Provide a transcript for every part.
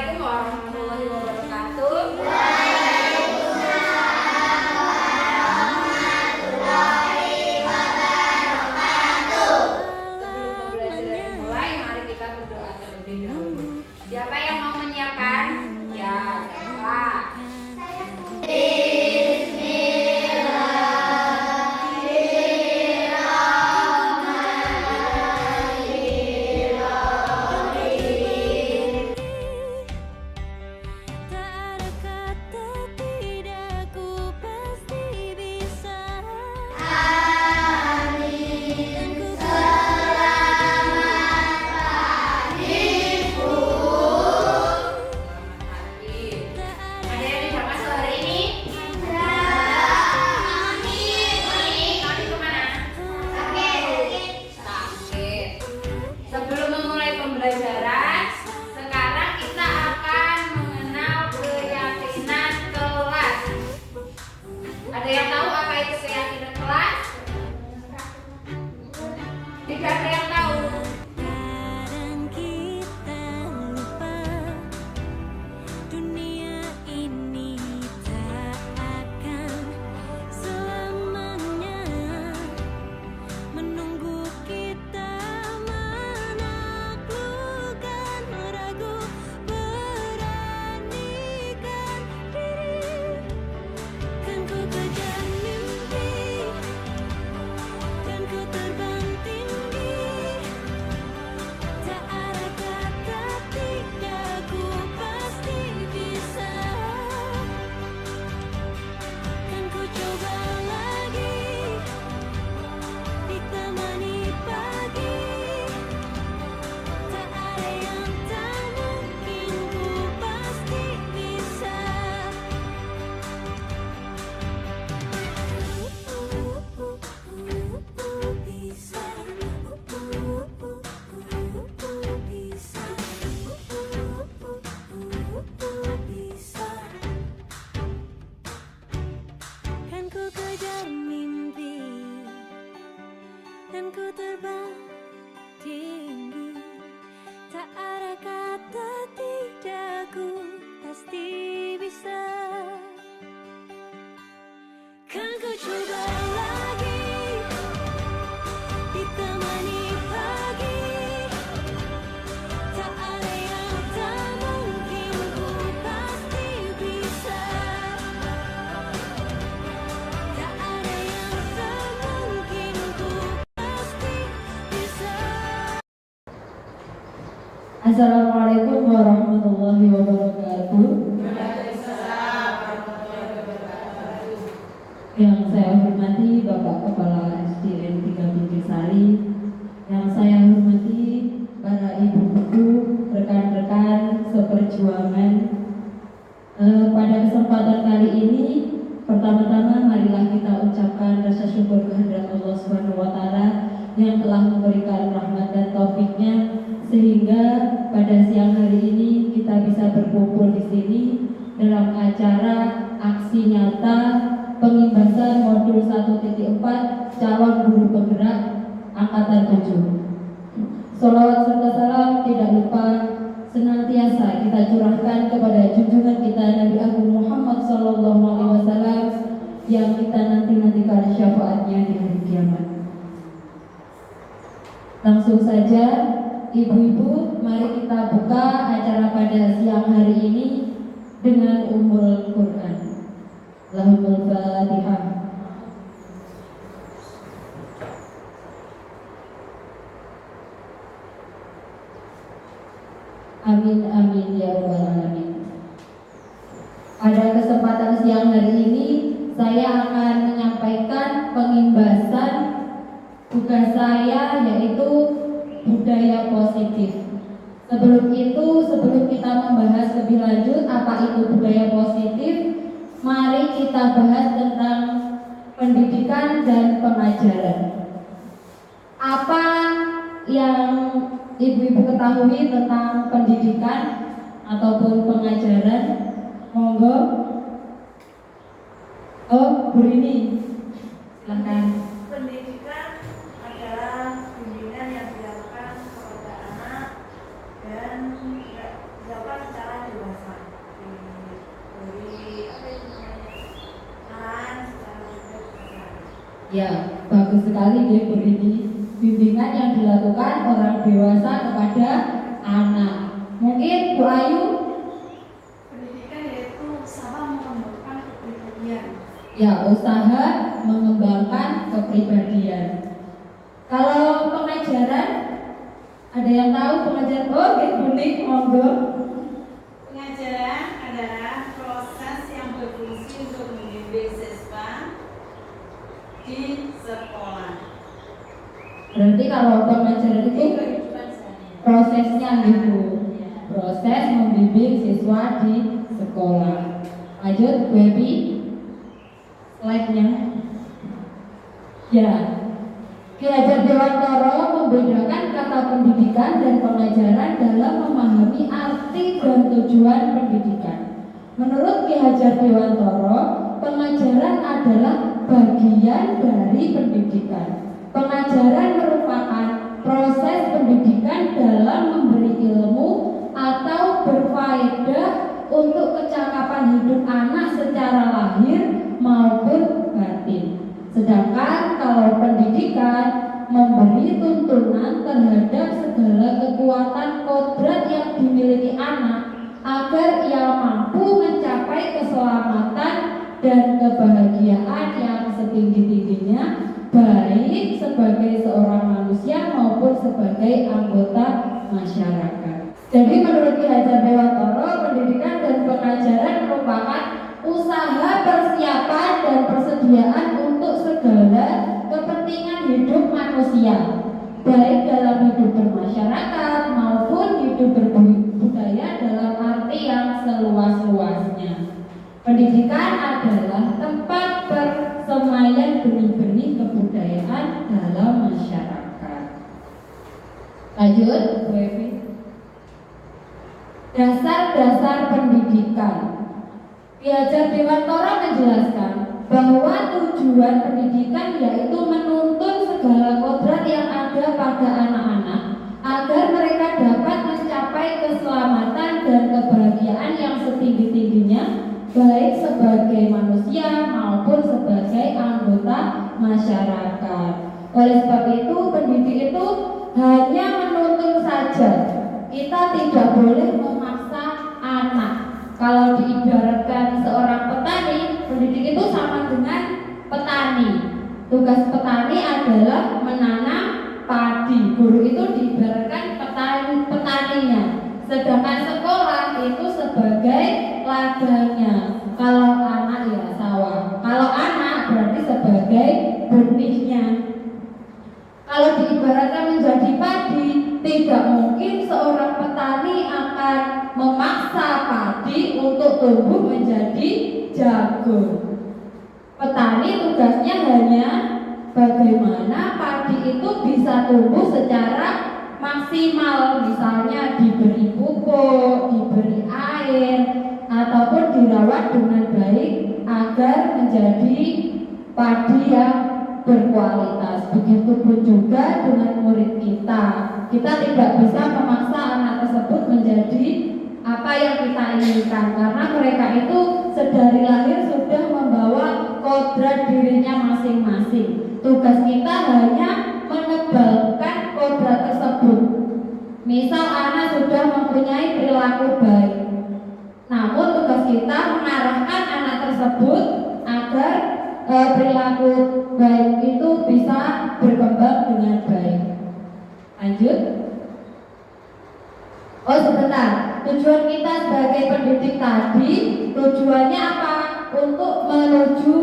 Assalamualaikum warahmatullahi wabarakatuh. Sebelum pembelajaran dimulai, mari kita berdoa terlebih dahulu. Siapa yang mau menyiapkan? Ya, siapa? Ada yang tahu apa itu keyakinan kelas? Tidak ada yang tahu. Kadang kita lupa dunia ini tak akan selamanya menunggu kita menaklukkan ragu, beranikan diri. Kan ku kejar mimpi dan ku terbang tinggi, tak ada kata tidak, ku pasti bisa. Kan ku coba lagi ditemani pagi, tak ada yang tak mungkin, ku pasti bisa. Kan ku kejar mimpi dan ku terbang tinggi, tak ada kata tidak, ku pasti bisa. Kan ku coba lagi ditemani pagi, tak ada yang tak mungkin, ku pasti bisa. Tak ada yang tak mungkin, ku pasti bisa. Assalamualaikum warahmatullahi wabarakatuh. Yang saya hormati Bapak Kepala SDN 3 Binjai, yang saya hormati para ibu-ibu, rekan-rekan seperjuangan. Pada kesempatan kali ini, pertama-tama marilah kita ucapkan rasa syukur kehadirat Allah Subhanahu wa Ta'ala yang telah memberikan rahmat dan taufiknya sehingga pada siang hari ini kita bisa berkumpul di sini dalam acara aksi nyata pengimbasan modul 1.4 calon guru penggerak angkatan 7. Sholawat serta salam tidak lupa senantiasa kita curahkan kepada junjungan kita Nabi Agung Muhammad SAW yang kita nanti-nantikan syafaatnya di hari kiamat. Langsung saja, ibu-ibu, mari kita buka acara pada siang hari ini dengan Ummul Quran. Lahumul Fatihah. Amin amin ya rabbal alamin. Pada kesempatan siang hari ini saya akan menyampaikan pengimbasan tugas saya, yaitu budaya positif. Sebelum kita membahas lebih lanjut apa itu budaya positif, mari kita bahas tentang pendidikan dan pengajaran. Apa yang ibu-ibu ketahui tentang pendidikan ataupun pengajaran? Monggo. Oh, Bu Rini, silakan. Pendidikan adalah bimbingan yang dilakukan kepada anak dan dilakukan secara dewasa. biasa diberi apa itu namanya secara berbeda. Ya, bagus sekali dia berini bimbingan yang dilakukan orang dewasa kepada anak. Mungkin Bu Ayu? Pendidikan yaitu usaha mengembangkan kepribadian. Ya, usaha mengembangkan kepribadian. Kalau pengajaran, ada yang tahu pengajaran? Oh, Buning, monggo. Pengajaran adalah proses yang berfungsi untuk membimbing siswa di sekolah. Berarti kalau pengajaran itu prosesnya gitu, proses membimbing siswa di sekolah. Lanjut, Bu Epi, slide-nya. Ya, Ki Hajar Dewantara membedakan kata pendidikan dan pengajaran dalam memahami arti dan tujuan pendidikan. Menurut Ki Hajar Dewantara, pengajaran adalah bagian dari pendidikan. Pengajaran merupakan proses pendidikan dalam memberi ilmu atau berfaedah untuk kecakapan hidup anak secara lahir maupun batin. Sedangkan kalau pendidikan memberi tuntunan terhadap segala kekuatan kodrat yang dimiliki anak agar ia mampu mencapai keselamatan dan kebahagiaan yang setinggi-tingginya, baik sebagai seorang manusia maupun sebagai anggota masyarakat. Jadi menurut Ki Hajar Dewantara, pendidikan dan pengajaran merupakan usaha persiapan dan persediaan untuk segala kepentingan hidup manusia, baik dalam hidup bermasyarakat maupun hidup berbudaya dalam arti yang seluas-luasnya. Pendidikan adalah tempat persemaian benih-benih kebudayaan dalam masyarakat. Lanjut, Bu Evi. Dasar-dasar pendidikan. Ki Hajar Dewantara menjelaskan bahwa tujuan pendidikan yaitu menuntun segala kodrat yang ada pada anak-anak agar mereka dapat mencapai keselamatan dan kebahagiaan yang setinggi-tingginya, baik sebagai manusia maupun sebagai anggota masyarakat. Oleh sebab itu, pendidik itu hanya menuntun saja. Kita tidak boleh memaksa anak. Kalau diibaratkan seorang petani, pendidik itu sama dengan petani. Tugas petani adalah menanam padi. Guru itu diibaratkan petaninya. Sedangkan sekolah itu sebagai ladangnya. Kalau anak ya sawah. Kalau anak berarti sebagai benihnya. Kalau diibaratkan menjadi padi, tidak mungkin seorang petani akan memaksa padi untuk tumbuh menjadi jagung. Petani tugasnya hanya bagaimana padi itu bisa tumbuh secara maksimal, misalnya diberi pupuk, diberi air, ataupun dirawat dengan baik agar menjadi padi yang berkualitas. Begitupun juga dengan murid kita. Kita tidak bisa memaksa anak tersebut menjadi apa yang kita inginkan, karena mereka itu sedari lahir sudah membawa kodrat dirinya masing-masing. Tugas kita hanya menebalkan kodrat tersebut. Misal anak sudah mempunyai perilaku baik, namun tugas kita mengarahkan anak tersebut agar perilaku baik itu bisa berkembang dengan baik. Lanjut. Oh sebentar, tujuan kita sebagai pendidik tadi, tujuannya apa? Untuk menuju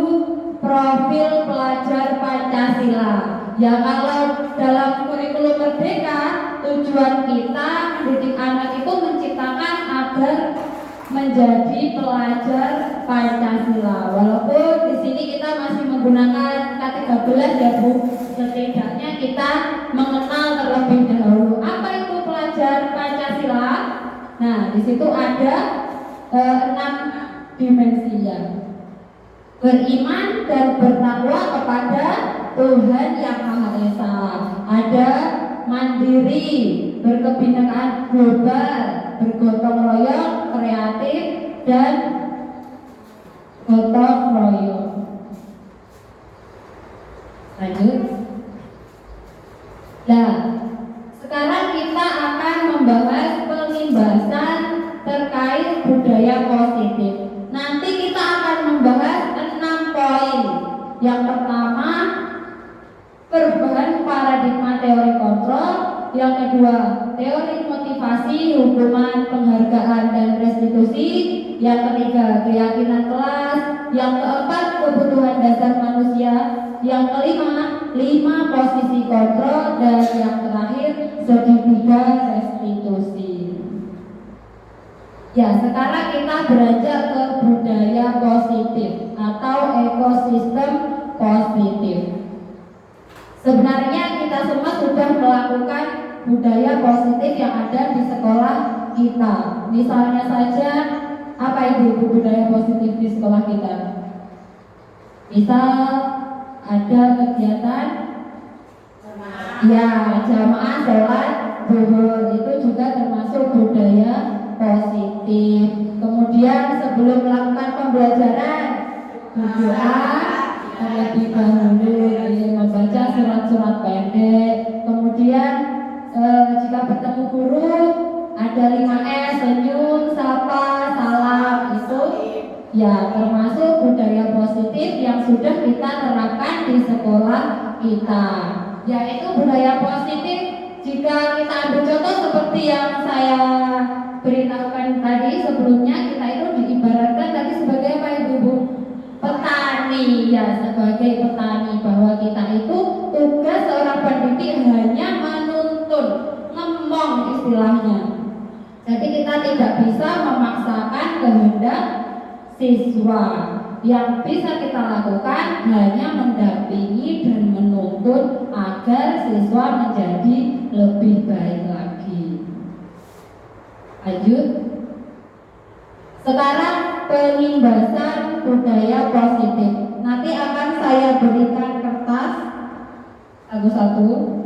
profil pelajar Pancasila. Ya kalau dalam kurikulum Merdeka, tujuan kita mendidik anak itu menciptakan agar menjadi pelajar Pancasila. Walaupun di sini kita masih menggunakan K13 ya Bu, setidaknya kita mengenal terlebih dahulu apa itu pelajar Pancasila. Nah, di situ ada 6 dimensinya. Beriman dan bertakwa kepada Tuhan Yang Maha Esa. Ada mandiri, berkebinekaan global, bergotong royong, kreatif, dan gotong royong. Lanjut. Nah, sekarang kita akan membahas pengibasan terkait budaya positif. Nanti kita akan membahas 6 poin. Yang pertama, perubahan paradigma teori kontrol. Yang kedua, teori motivasi, hukuman, penghargaan, dan restitusi. Yang ketiga, keyakinan kelas. Yang keempat, kebutuhan dasar manusia. Yang kelima, 5 posisi kontrol. Dan yang terakhir, segitiga restitusi. Ya, sekarang kita beranjak ke budaya positif atau ekosistem positif. Sebenarnya kita semua sudah melakukan budaya positif yang ada di sekolah kita. Misalnya saja, apa itu budaya positif di sekolah kita? Misal ada kegiatan ya jamaah sholat zuhur, itu juga termasuk budaya positif. Kemudian sebelum melakukan pembelajaran berdoa terlebih dahulu, membaca surat-surat pendek. Kemudian jika bertemu guru ada 5S, senyum, sapa, salam, itu ya termasuk budaya positif yang sudah kita terapkan di sekolah kita. Yaitu budaya positif, jika kita ambil contoh seperti yang saya beritahukan tadi sebelumnya, kita itu diibaratkan tadi sebagai apa Ibu? Petani, ya, sebagai petani, bahwa kita itu tugas seorang pendidik hanya menuntun, ngemong istilahnya. Jadi kita tidak bisa memaksakan kehendak siswa. Yang bisa kita lakukan hanya mendampingi dan menuntun agar siswa menjadi lebih baik lagi. Lanjut. Sekarang pengibasan budaya positif. Nanti akan saya berikan kertas satu-satu.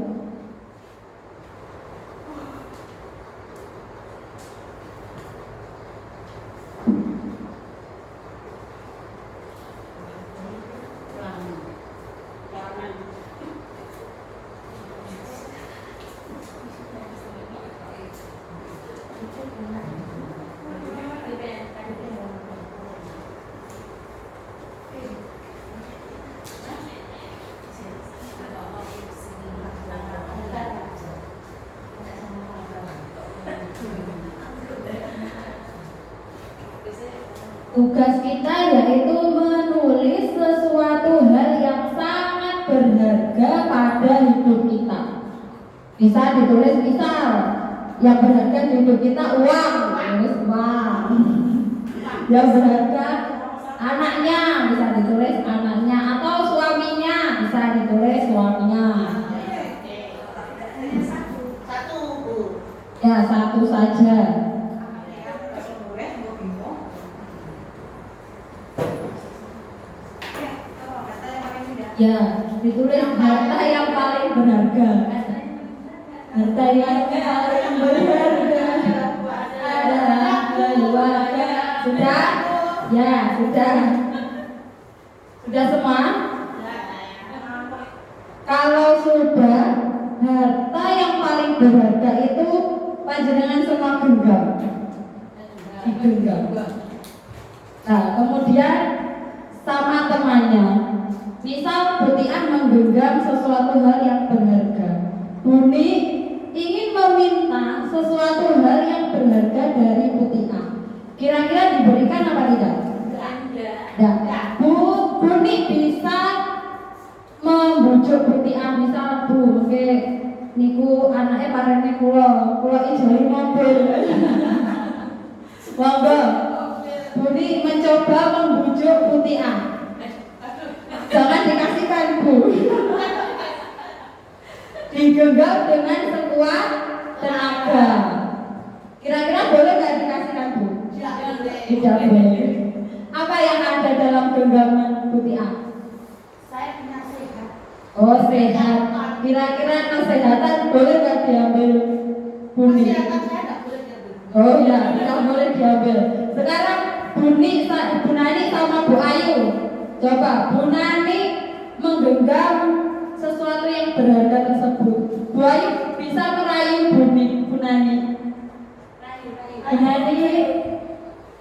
Tugas kita yaitu menulis sesuatu hal yang sangat berharga pada hidup kita. Bisa ditulis misal yang berharga di hidup kita uang, tulis uang. Yang berharga anaknya, bisa ditulis anaknya, atau suaminya, bisa ditulis suaminya. Ya, satu saja. Ya, ditulis harta yang paling berharga. Harta yang paling berharga adalah keluarga. Sudah? Ya, sudah. Sudah semua? Kalau sudah, harta yang paling berharga itu panjenengan semua genggam. Digenggam. Nah, kemudian sama temannya. Misal Butian menggenggam sesuatu hal yang berharga. Buni ingin meminta sesuatu hal yang berharga dari Butian. Kira-kira diberikan apa tidak? Tidak. Buni bisa membujuk Butian, misal Bu, mungkin niku anaknya parene kula ijoli mobil. Monggo. Buni mencoba membujuk Butian. Jangan dikasihkan Bu. Digenggam dengan sekuat tenaga. Kira-kira boleh nggak dikasihkan Bu? Tidak boleh. Apa yang ada dalam genggaman Butian? Saya punya sehat. Oh, sehat. Kira-kira kesehatan boleh nggak diambil Buni? Kesehatan saya nggak boleh diambil. Oh ya, tidak boleh diambil. Sekarang Bu Nani sama Bu Ayu. Coba Bu Nani menggenggam sesuatu yang berharga tersebut. Bu Ayu bisa merayu Bu Nani. Bu Nani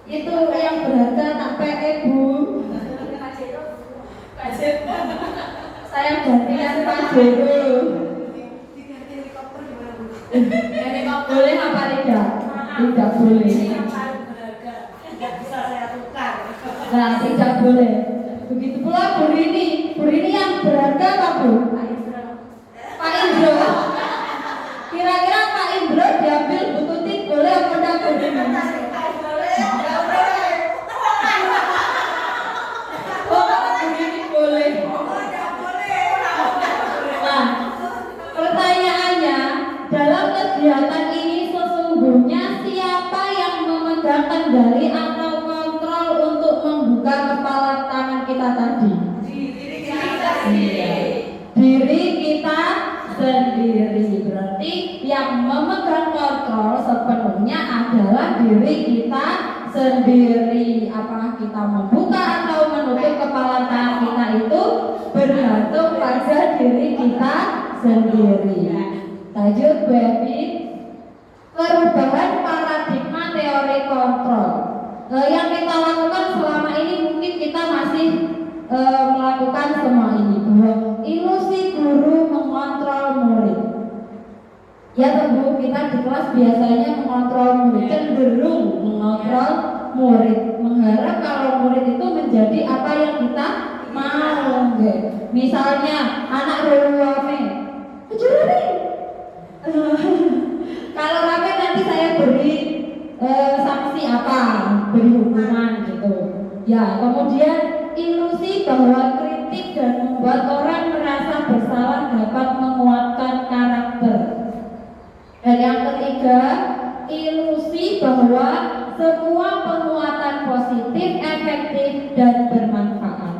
itu yang berharga tak PE Bu. Saya gantikan Pajero. Boleh apa tidak? Tidak boleh. Nah, tidak boleh. Begitu pula Bu Rini. Bu Rini yang berharga apa Bu? Pak Indro. Kira-kira Pak Indro diambil Bu Tuti boleh apa tidak Bu Rini? Oh, Bu Rini boleh. Nah, pertanyaannya, dalam kegiatan ini sesungguhnya siapa yang memegang kendali atau kontrol untuk membuka kepala tangan kita tadi? Diri kita sendiri. Berarti yang memegang kontrol sepenuhnya adalah diri kita sendiri. Apakah kita membuka atau menutup kepala tangan kita itu bergantung pada diri kita sendiri. Tajuk Baby, perubahan paradigma teori kontrol. Yang kita lakukan selama ini mungkin kita masih melakukan semua ini, bahwa ilusi guru mengontrol murid. Ya tentu kita di kelas biasanya mengontrol murid, cenderung mengontrol murid, mengharap kalau murid itu menjadi apa yang kita mau. Misalnya anak rame, kalau rame nanti saya beri sanksi apa, beri hukuman gitu. Ya, kemudian ilusi bahwa kritik dan membuat orang merasa bersalah dapat menguatkan karakter. Dan yang ketiga, ilusi bahwa semua penguatan positif, efektif dan bermanfaat.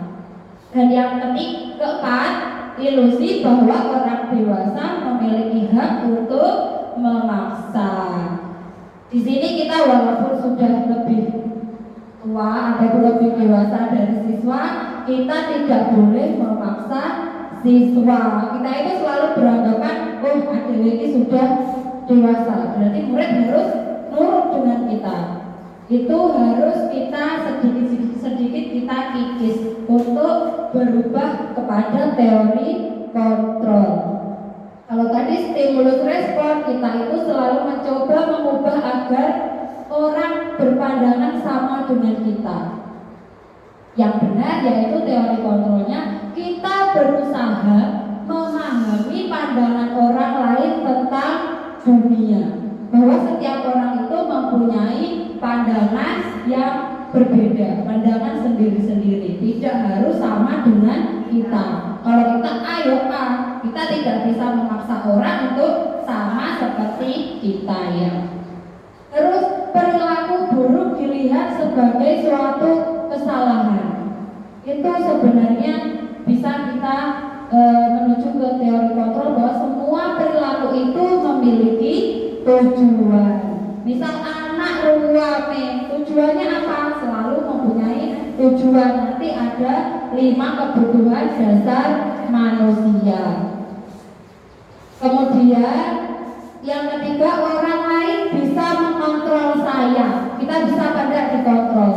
Dan yang keempat, ilusi bahwa orang dewasa memiliki hak untuk memaksa. Di sini kita walaupun sudah lebih tua atau lebih dewasa dari siswa, kita tidak boleh memaksa siswa. Kita itu selalu beranggapan, oh adik ini sudah dewasa, berarti murid harus nurut dengan kita. Itu harus kita sedikit kita kikis untuk berubah kepada teori kontrol. Kalau tadi stimulus respon, kita itu selalu mencoba mengubah agar orang berpandangan sama dengan kita. Yang benar yaitu teori kontrolnya, kita berusaha memahami pandangan orang lain tentang dunia, bahwa setiap orang itu mempunyai pandangan yang berbeda, pandangan sendiri-sendiri, tidak harus sama dengan kita. Kalau kita ayo kita tidak bisa memaksa orang untuk sama seperti kita ya. Terus perilaku buruk dilihat sebagai suatu kesalahan. Itu sebenarnya bisa kita menuju ke teori kontrol bahwa semua perilaku itu memiliki tujuan. Misal anak ruame, tujuannya apa? Selalu mempunyai tujuan. Nanti ada 5 kebutuhan dasar manusia. Kemudian yang ketiga, orang lain bisa mengontrol saya. Kita bisa tidak dikontrol?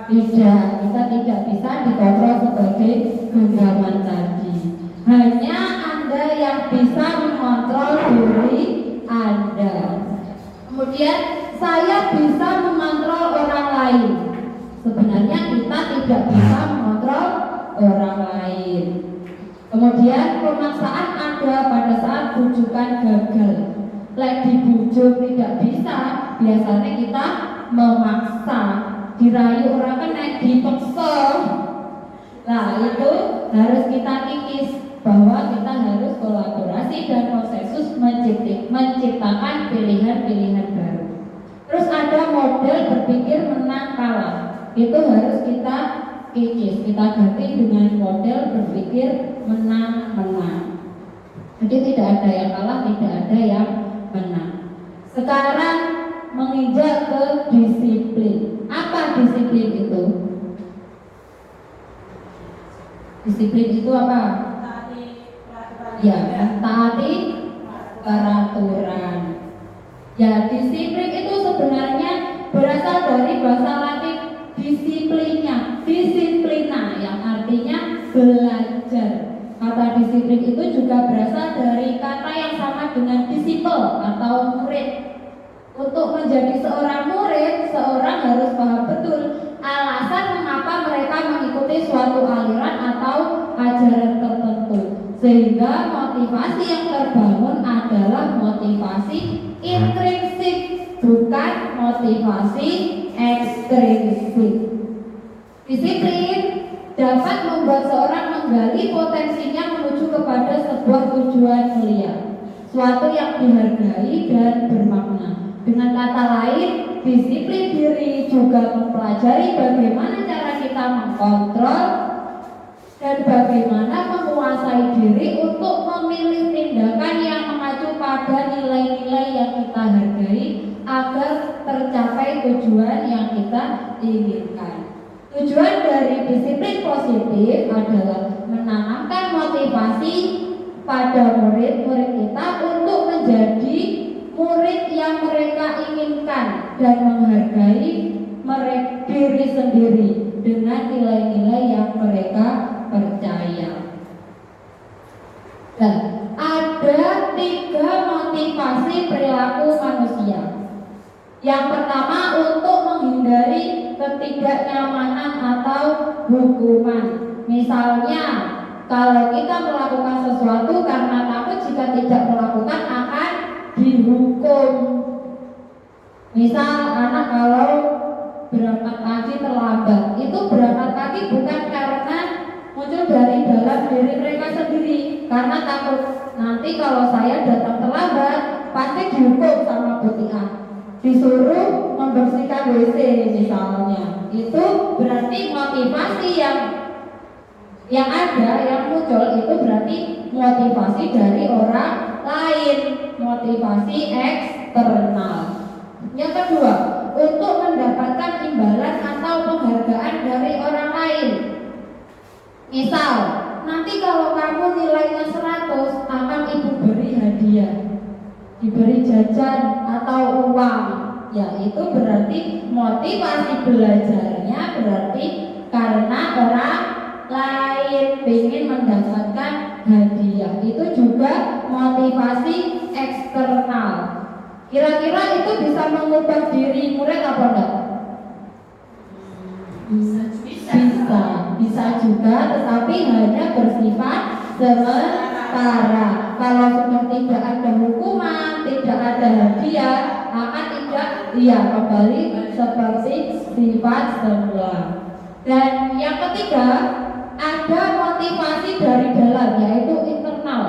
Tidak, kita tidak bisa dikontrol sebagai genggaman tadi. Hanya Anda yang bisa mengontrol diri Anda. Kemudian saya bisa mengontrol orang lain. Sebenarnya kita tidak bisa mengontrol orang lain. Kemudian pemaksaan ada pada saat bujukan gagal. Lek dibujuk tidak bisa, biasanya kita memaksa, dirayu orang kena dipaksa. Nah itu harus kita kikis, bahwa kita harus kolaborasi dan konsensus menciptakan pilihan-pilihan baru. Terus ada model berpikir menang kalah, itu harus kita kikis, kita ganti dengan model berpikir menang-menang. Jadi tidak ada yang kalah, tidak ada yang menang. Sekarang menginjak ke disiplin. Apa disiplin? disiplin itu? Disiplin itu apa? Ya, mentaati peraturan. Ya, disiplin itu sebenarnya berasal dari bahasa Latin disiplinnya, disiplina yang artinya belajar. Kata disiplin itu juga berasal dari kata yang sama dengan disciple atau murid. Untuk menjadi seorang murid, seorang harus paham betul alasan mengapa mereka mengikuti suatu aliran atau ajaran tertentu. Sehingga motivasi yang terbangun adalah motivasi intrinsik, bukan motivasi ekstrinsik. Disiplin dapat membuat seorang menggali potensinya menuju kepada sebuah tujuan mulia, suatu yang dihargai dan bermakna. Dengan kata lain, disiplin diri juga mempelajari bagaimana cara kita mengkontrol dan bagaimana menguasai diri untuk memilih tindakan yang mengacu pada nilai-nilai yang kita hargai agar tercapai tujuan yang kita inginkan. Tujuan dari disiplin positif adalah menanamkan motivasi pada murid-murid kita untuk menjadi murid yang mereka inginkan dan menghargai diri sendiri dengan nilai-nilai yang mereka percaya. Dan ada 3 motivasi perilaku manusia. Yang pertama, untuk menghindari ketidaknyamanan atau hukuman. Misalnya, kalau kita melakukan sesuatu karena takut jika tidak melakukan akan dihukum. Misal anak kalau berangkat pagi terlambat, itu berangkat pagi bukan karena muncul dari dalam diri mereka sendiri, karena takut nanti kalau saya datang terlambat pasti dihukum sama Putian, disuruh membersihkan WC misalnya. Itu berarti motivasi yang ada, yang muncul itu berarti motivasi dari orang lain, motivasi eksternal. Yang kedua, untuk mendapatkan imbalan atau penghargaan dari orang lain. Misal, nanti kalau kamu nilainya 100 akan ibu beri hadiah, diberi jajan atau uang. Ya, itu berarti motivasi belajarnya berarti karena orang lain ingin mendapatkan hadiah. Itu juga motivasi eksternal. Kira-kira itu bisa mengubah diri murid apa enggak? Bisa juga, tetapi hanya bersifat sementara. Kalau sudah tidak ada hukuman, tidak ada hadiah, akan tidak kembali seperti sifat semula. Dan yang ketiga, ada motivasi dari dalam, yaitu internal,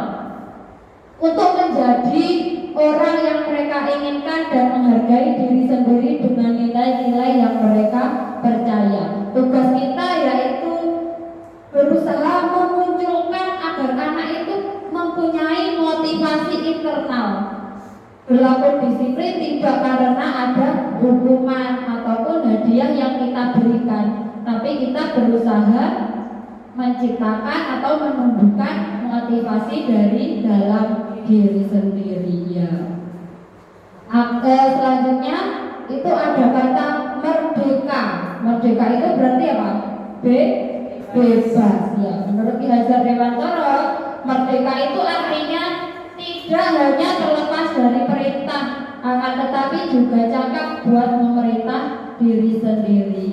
untuk menjadi orang yang mereka inginkan dan menghargai diri sendiri dengan nilai-nilai yang mereka percaya. Tugas kita yaitu berusaha memunculkan agar anak itu mempunyai motivasi internal. Berlaku disiplin tidak karena ada hukuman ataupun hadiah yang kita berikan, tapi kita berusaha menciptakan atau menumbuhkan motivasi dari dalam diri sendiri ya. Selanjutnya itu ada kata merdeka. Merdeka itu berarti apa? Bebas ya. Menurut Ki Hajar Dewantara, merdeka itu artinya tidak hanya terlepas dari perintah, akan tetapi juga cakap buat memerintah diri sendiri.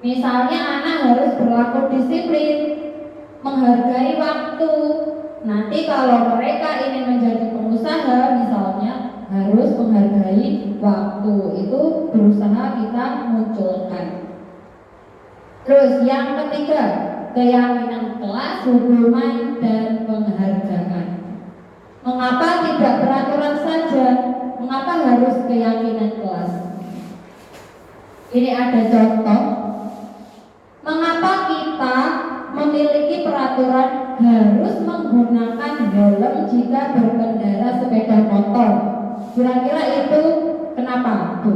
Misalnya anak harus berlaku disiplin, menghargai waktu. Nanti kalau mereka ingin menjadi pengusaha misalnya, harus menghargai waktu. Itu berusaha kita munculkan. Terus yang ketiga, keyakinan kelas, hukuman, dan penghargaan. Mengapa tidak peraturan saja? Mengapa harus keyakinan kelas? Ini ada contoh. Mengapa kita memiliki peraturan harus menggunakan helm jika berkendara sepeda motor? Kira-kira itu kenapa, Bu?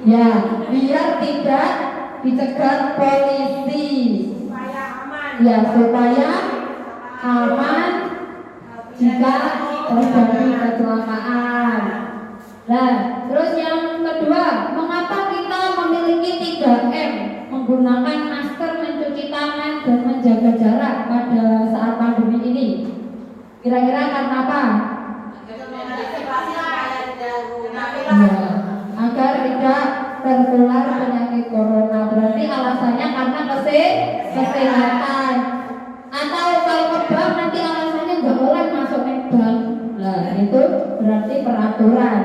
Ya, biar tidak dicegat polisi. Supaya aman. Ya, supaya aman jika terjadi kecelakaan. Nah, terus yang kedua, mengapa kita memiliki 3M? Menggunakan masker, mencuci tangan, dan menjaga jarak pada saat pandemi ini. Kira-kira karena apa? Ya, agar tidak tertular penyakit corona. Berarti alasannya karena kesehatan. Atau kalau ke bank nanti alasannya nggak boleh masuk ke bank. Nah, itu berarti peraturan.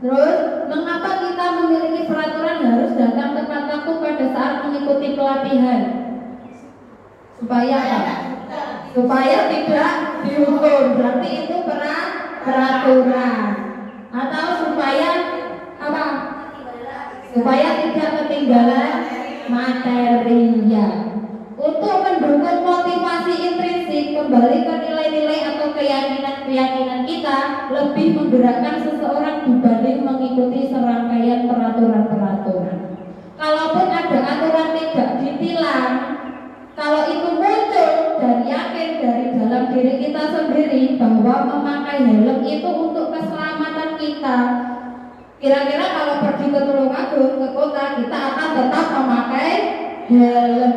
Terus, mengapa kita memiliki peraturan harus datang tepat waktu pada saat mengikuti pelatihan? Supaya apa? Supaya tidak dihukum. Berarti itu peraturan. Atau supaya apa? Supaya tidak ketinggalan materi ya. Untuk mendukung motivasi intrinsik kembali ke nilai-nilai atau keyakinan kita, lebih menggerakkan seseorang dibanding mengikuti serangkaian peraturan-peraturan. Kalaupun ada aturan tidak ditilang, kalau itu muncul dan yakin dari dalam diri kita sendiri bahwa memakai helm itu untuk keselamatan kita, kira-kira kalau pergi ke Tulungagung, ke kota, kita akan tetap memakai helm.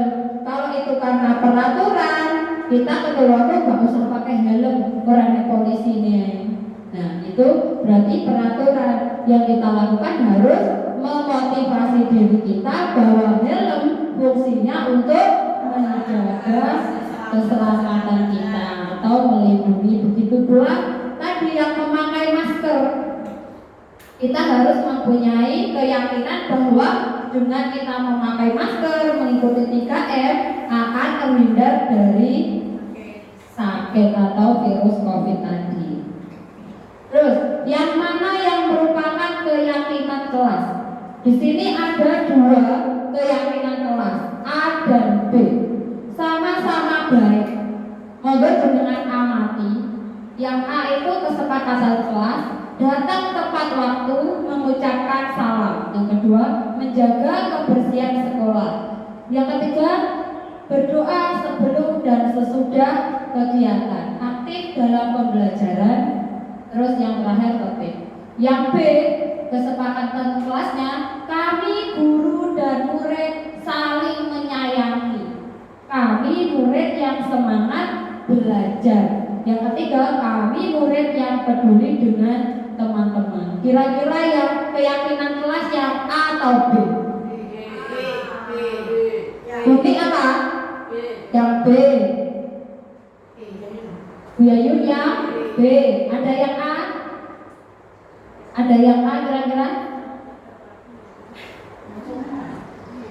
Kalau itu karena peraturan, kita ke Tulungagung nggak usah pakai helm, berani polisi nih. Nah, itu berarti peraturan yang kita lakukan harus memotivasi diri kita bahwa helm fungsinya untuk menjaga keselamatan kita atau melindungi. Begitu pula tadi yang memakai masker, kita harus mempunyai keyakinan bahwa dengan kita memakai masker, mengikuti 3M akan terhindar dari sakit atau virus COVID tadi. Terus, yang mana yang merupakan keyakinan kelas? Di sini ada 2 keyakinan kelas, A dan B. Sama-sama baik. Monggo dengan amati. Yang A itu kesepakatan kelas, datang tepat waktu, mengucapkan salam. Yang kedua, menjaga kebersihan sekolah. Yang ketiga, berdoa sebelum dan sesudah kegiatan, aktif dalam pembelajaran. Terus yang terakhir tertib. Yang B, kesepakatan kelasnya, kami guru dan murid saling menyayangi. Kami murid yang semangat belajar. Yang ketiga, kami murid yang peduli dengan teman-teman. Kira-kira yang keyakinan kelas yang A atau B? Bukti apa? Yang B. Bu Yayu yang B. Ada yang A? Ada yang A kira-kira?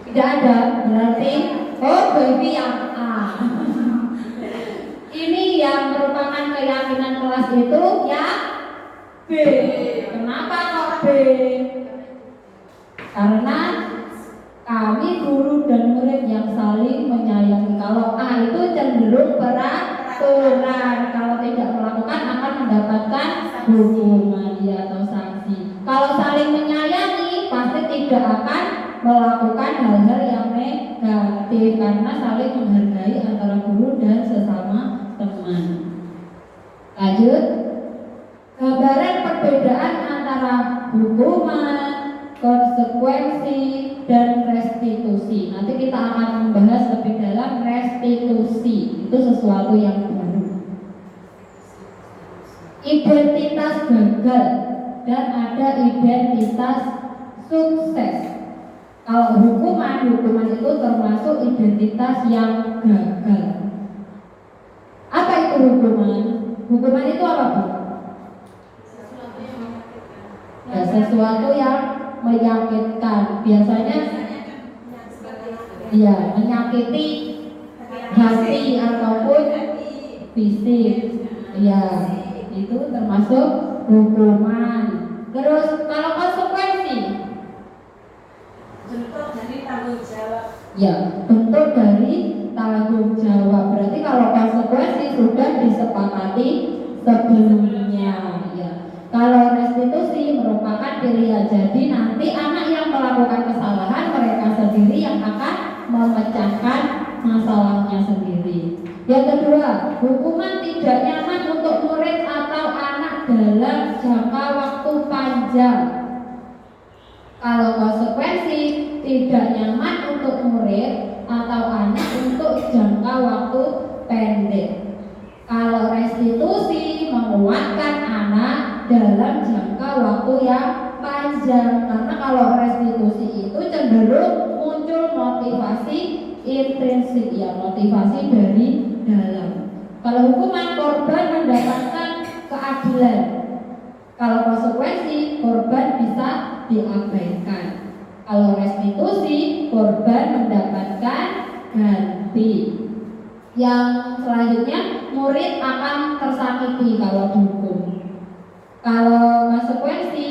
Tidak ada. Berarti baby yang A. Ini yang merupakan keyakinan kelas itu ya B. Kenapa kok B? Karena kami guru dan murid yang saling menyayangi. Kalau A itu cenderung peraturan, kalau tidak melakukan akan mendapatkan hukuman atau sanksi. Kalau saling menyayangi pasti tidak akan melakukan hal-hal yang negatif karena saling menghargai antara guru dan sesama teman. Lanjut, gambaran perbedaan antara hukuman, konsekuensi, dan restitusi. Nanti kita akan membahas lebih dalam restitusi. Itu sesuatu yang baru. Identitas gagal dan ada identitas sukses. Kalau hukuman itu termasuk identitas yang gagal. Apa itu hukuman? Hukuman itu apa, Bu? Ya, sesuatu yang menyakitkan. Biasanya ya menyakiti hati ataupun fisik. Ya, itu termasuk hukuman. Terus kalau konsekuensi, Bentuk dari tanggung jawab. ya, bentuk dari tanggung jawab. Berarti kalau konsekuensi sudah disepakati sebelumnya, ya. Kalau restitusi merupakan pilihan. Jadi nanti anak yang melakukan memecahkan masalahnya sendiri. Yang kedua, hukuman tidak nyaman untuk murid atau anak dalam jangka waktu panjang. Kalau konsekuensi tidak nyaman untuk murid atau anak untuk jangka waktu pendek. Kalau restitusi menguatkan anak dalam jangka waktu yang panjang, karena kalau restitusi itu cenderung muncul motivasi intrinsik, ya motivasi dari dalam. Kalau hukuman, korban mendapatkan keadilan. Kalau konsekuensi, korban bisa diabaikan. Kalau restitusi, korban mendapatkan ganti. Yang selanjutnya, murid akan tersakiti kalau dihukum. Kalau konsekuensi,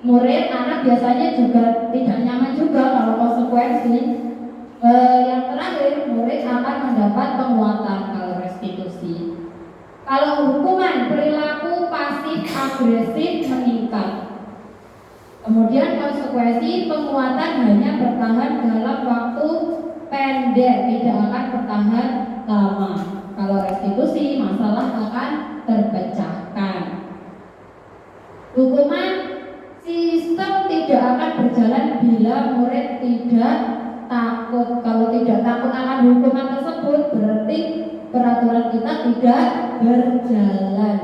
murid anak biasanya juga tidak nyaman juga kalau konsekuensi. Yang terakhir, murid akan mendapat penguatan kalau restitusi. Kalau hukuman, perilaku pasif agresif meningkat. Kemudian konsekuensi, penguatan hanya bertahan dalam waktu pendek, tidak akan bertahan lama. Kalau restitusi, masalah akan terpecahkan. Hukuman, sistem tidak akan berjalan bila murid tidak takut. Kalau tidak takut akan hukuman tersebut, berarti peraturan kita tidak berjalan.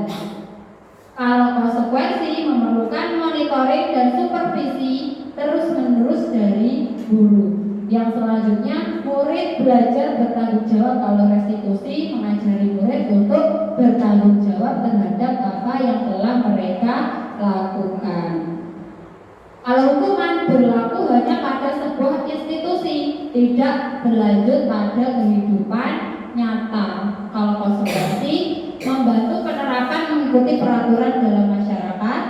Kalau konsekuensi, memerlukan monitoring dan supervisi terus-menerus dari guru. Yang selanjutnya, murid belajar bertanggung jawab. Kalau restitusi mengajari murid untuk bertanggung jawab terhadap apa yang telah mereka lakukan. Kalau hukuman berlaku hanya pada sebuah institusi, tidak berlanjut pada kehidupan nyata. Kalau konsekuensi, membantu penerapan mengikuti peraturan dalam masyarakat.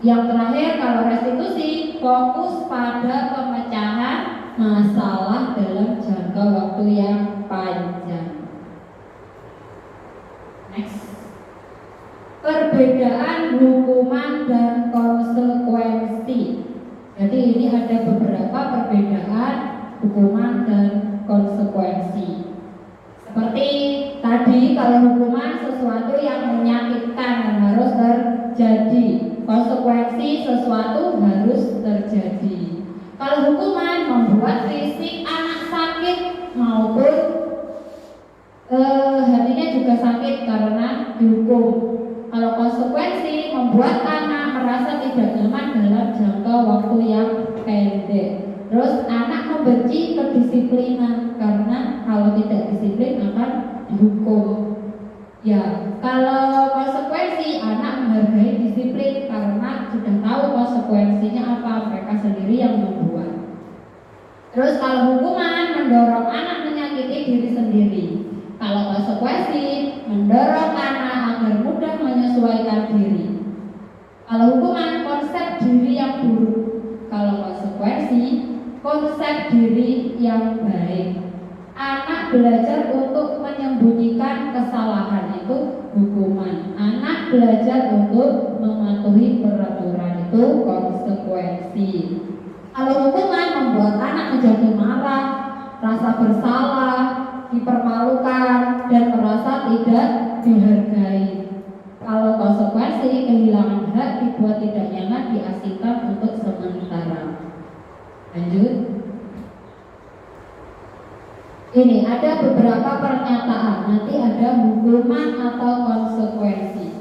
Yang terakhir, kalau restitusi, fokus pada pemecahan masalah dalam jangka waktu yang panjang. Next. Perbedaan hukuman dan konsekuensi. Jadi ini ada beberapa perbedaan hukuman dan konsekuensi. Seperti tadi, kalau hukuman sesuatu yang menyakitkan dan harus terjadi. Konsekuensi sesuatu harus terjadi. Kalau hukuman membuat fisik anak sakit maupun hatinya juga sakit karena dihukum. Kalau konsekuensi membuat anak merasa tidak nyaman dalam jangka waktu yang pendek. Terus anak membenci kedisiplinan karena kalau tidak disiplin akan dihukum. Ya, kalau konsekuensi anak menghargai disiplin karena sudah tahu konsekuensinya apa, mereka sendiri yang membuat. Terus kalau hukuman mendorong anak menyakiti diri sendiri. Kalau konsekuensi mendorong anak agar mudah menyesuaikan diri. Kalau hukuman, konsep diri yang buruk. Kalau konsekuensi, konsep diri yang baik. Anak belajar untuk menyembunyikan kesalahan, itu hukuman. Anak belajar untuk mematuhi peraturan, itu konsekuensi. Kalau hukuman membuat anak menjadi marah, rasa bersalah, dipermalukan, dan merasa tidak dihargai. Kalau konsekuensi, kehilangan hak, dibuat tidak nyaman, diasingkan untuk sementara. Lanjut. Ini ada beberapa pernyataan, nanti ada hukuman atau konsekuensi.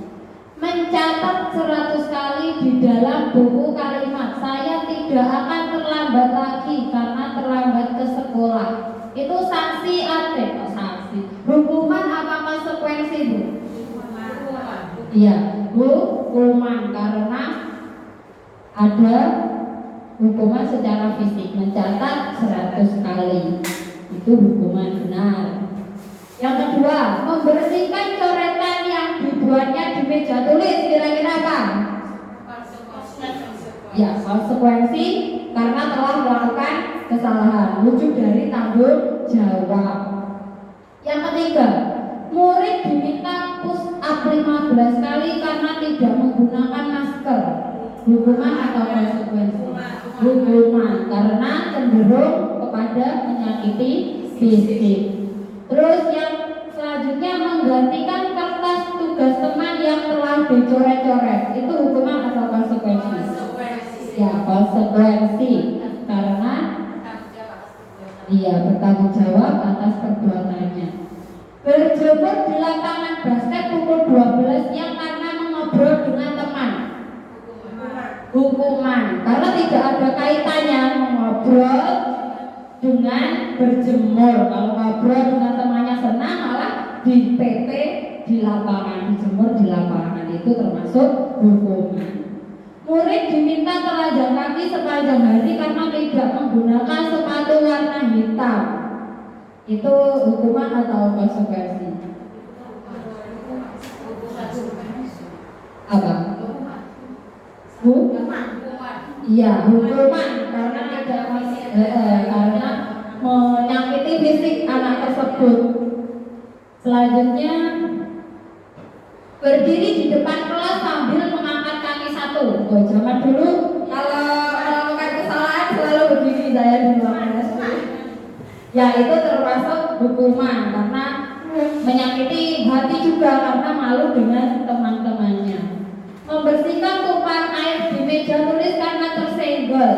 Mencatat 100 kali di dalam buku kalimat, saya tidak akan terlambat lagi karena terlambat ke sekolah. Itu sanksi atau sanksi. Hukuman apa konsekuensi, Bu? Iya, hukuman karena ada hukuman secara fisik, mencatat 100 kali. Itu hukuman benar. Yang kedua, membersihkan coretan yang dibuatnya di meja tulis, kira-kira apa? Ya, konsekuensi karena telah melakukan kesalahan, wujud dari tanggung jawab. Yang ketiga, murid diminta push up 15 kali karena tidak menggunakan masker. Hukuman atau konsekuensi? Hukuman karena cenderung kepada daripada menyakiti fisik. Terus yang selanjutnya menggantikan kertas tugas teman yang telah dicoret-coret. Itu hukuman atau konsekuensi? Ya, konsekuensi. Karena ia bertanggung jawab atas perbuatannya. Berjemur di lapangan basket pukul 12 yang karena mengobrol dengan teman. Hukuman. Karena tidak ada kaitannya mengobrol dengan berjemur. Kalau ngobrol dengan temannya senang, malah di PT di lapangan, dijemur di lapangan, itu termasuk hukuman. Murid diminta telanjang kaki sepanjang hari karena tidak menggunakan sepatu warna hitam. Itu hukuman atau konsekuensi? Apa? Iya, hukuman karena tidak karena menyakiti fisik anak tersebut. Selanjutnya, berdiri di depan kelas sambil mengangkat kaki satu. Oh, zaman dulu kalau melakukan kesalahan selalu berdiri saya di ruangan SD. Ya, itu termasuk hukuman karena menyakiti hati juga karena malu dengan teman-temannya. Membersihkan tumpahan air di meja tulis karena tersenggol.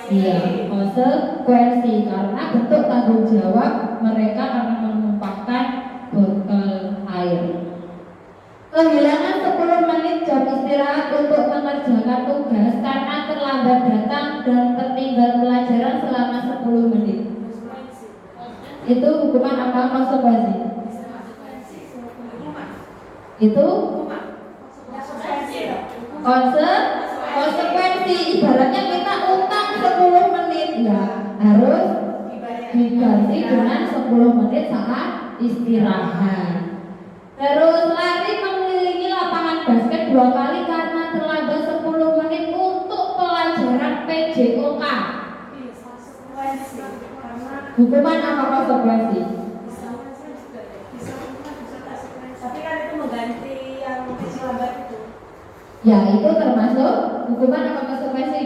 Iya, konsekuensi karena bentuk tanggung jawab mereka karena menumpahkan botol air. Kehilangan 10 menit jam istirahat untuk mengerjakan tugas karena terlambat datang dan tertinggal pelajaran selama 10 menit. Itu hukuman apa konsekuensi? Itu konsekuensi. Ibaratnya kita utang 10 menit ya harus diganti dengan 10 menit saat istirahat. Terus lari mengelilingi lapangan basket 2 kali karena terlambat 10 menit untuk pelajaran PJOK. Hukuman apa konsekuensi? Tapi kan itu mengganti yang lambat itu. Ya, itu termasuk hukuman apa konsekuensi?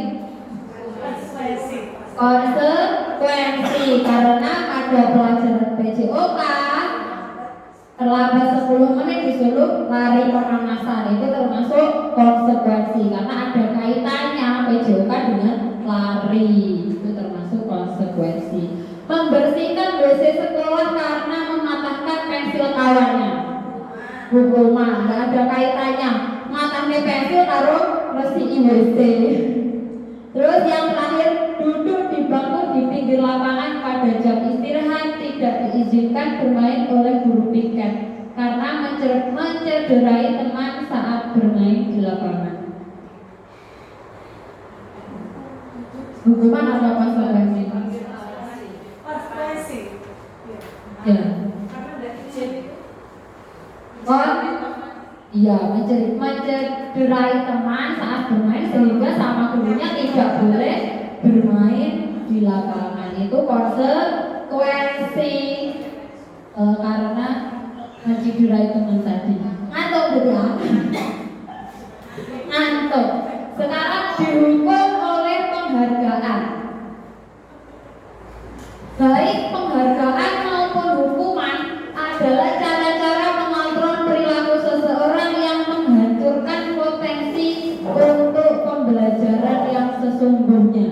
Konsekuensi karena pada pelajaran PJOK terlambat 10 menit disuruh lari pemanasan, itu termasuk konsekuensi karena ada kaitannya PJOK dengan lari, itu termasuk konsekuensi. Membersihkan WC sekolah karena mematahkan pensil kawannya, hukuman, nggak ada kaitannya matahnya pensil karo resiki WC. Terus yang terakhir, duduk di bangku di pinggir lapangan pada jam istirahat tidak diizinkan bermain oleh guru piket karena mencederai teman saat bermain di lapangan. Hukuman atau konsekuensi? Konsekuensi. Ya. Karena udah izin itu. Iya, mencederai teman saat bermain sehingga sama gurunya tidak boleh bermain di lapangan. Itu konsekuensi karena mencederai teman tadi. Ngantuk gitu. Ngantuk. Sekarang dihukum oleh penghargaan. Baik penghargaan maupun hukuman adalah cara-cara mengontrol perilaku seseorang yang menghancurkan potensi untuk pembelajaran yang sesungguhnya.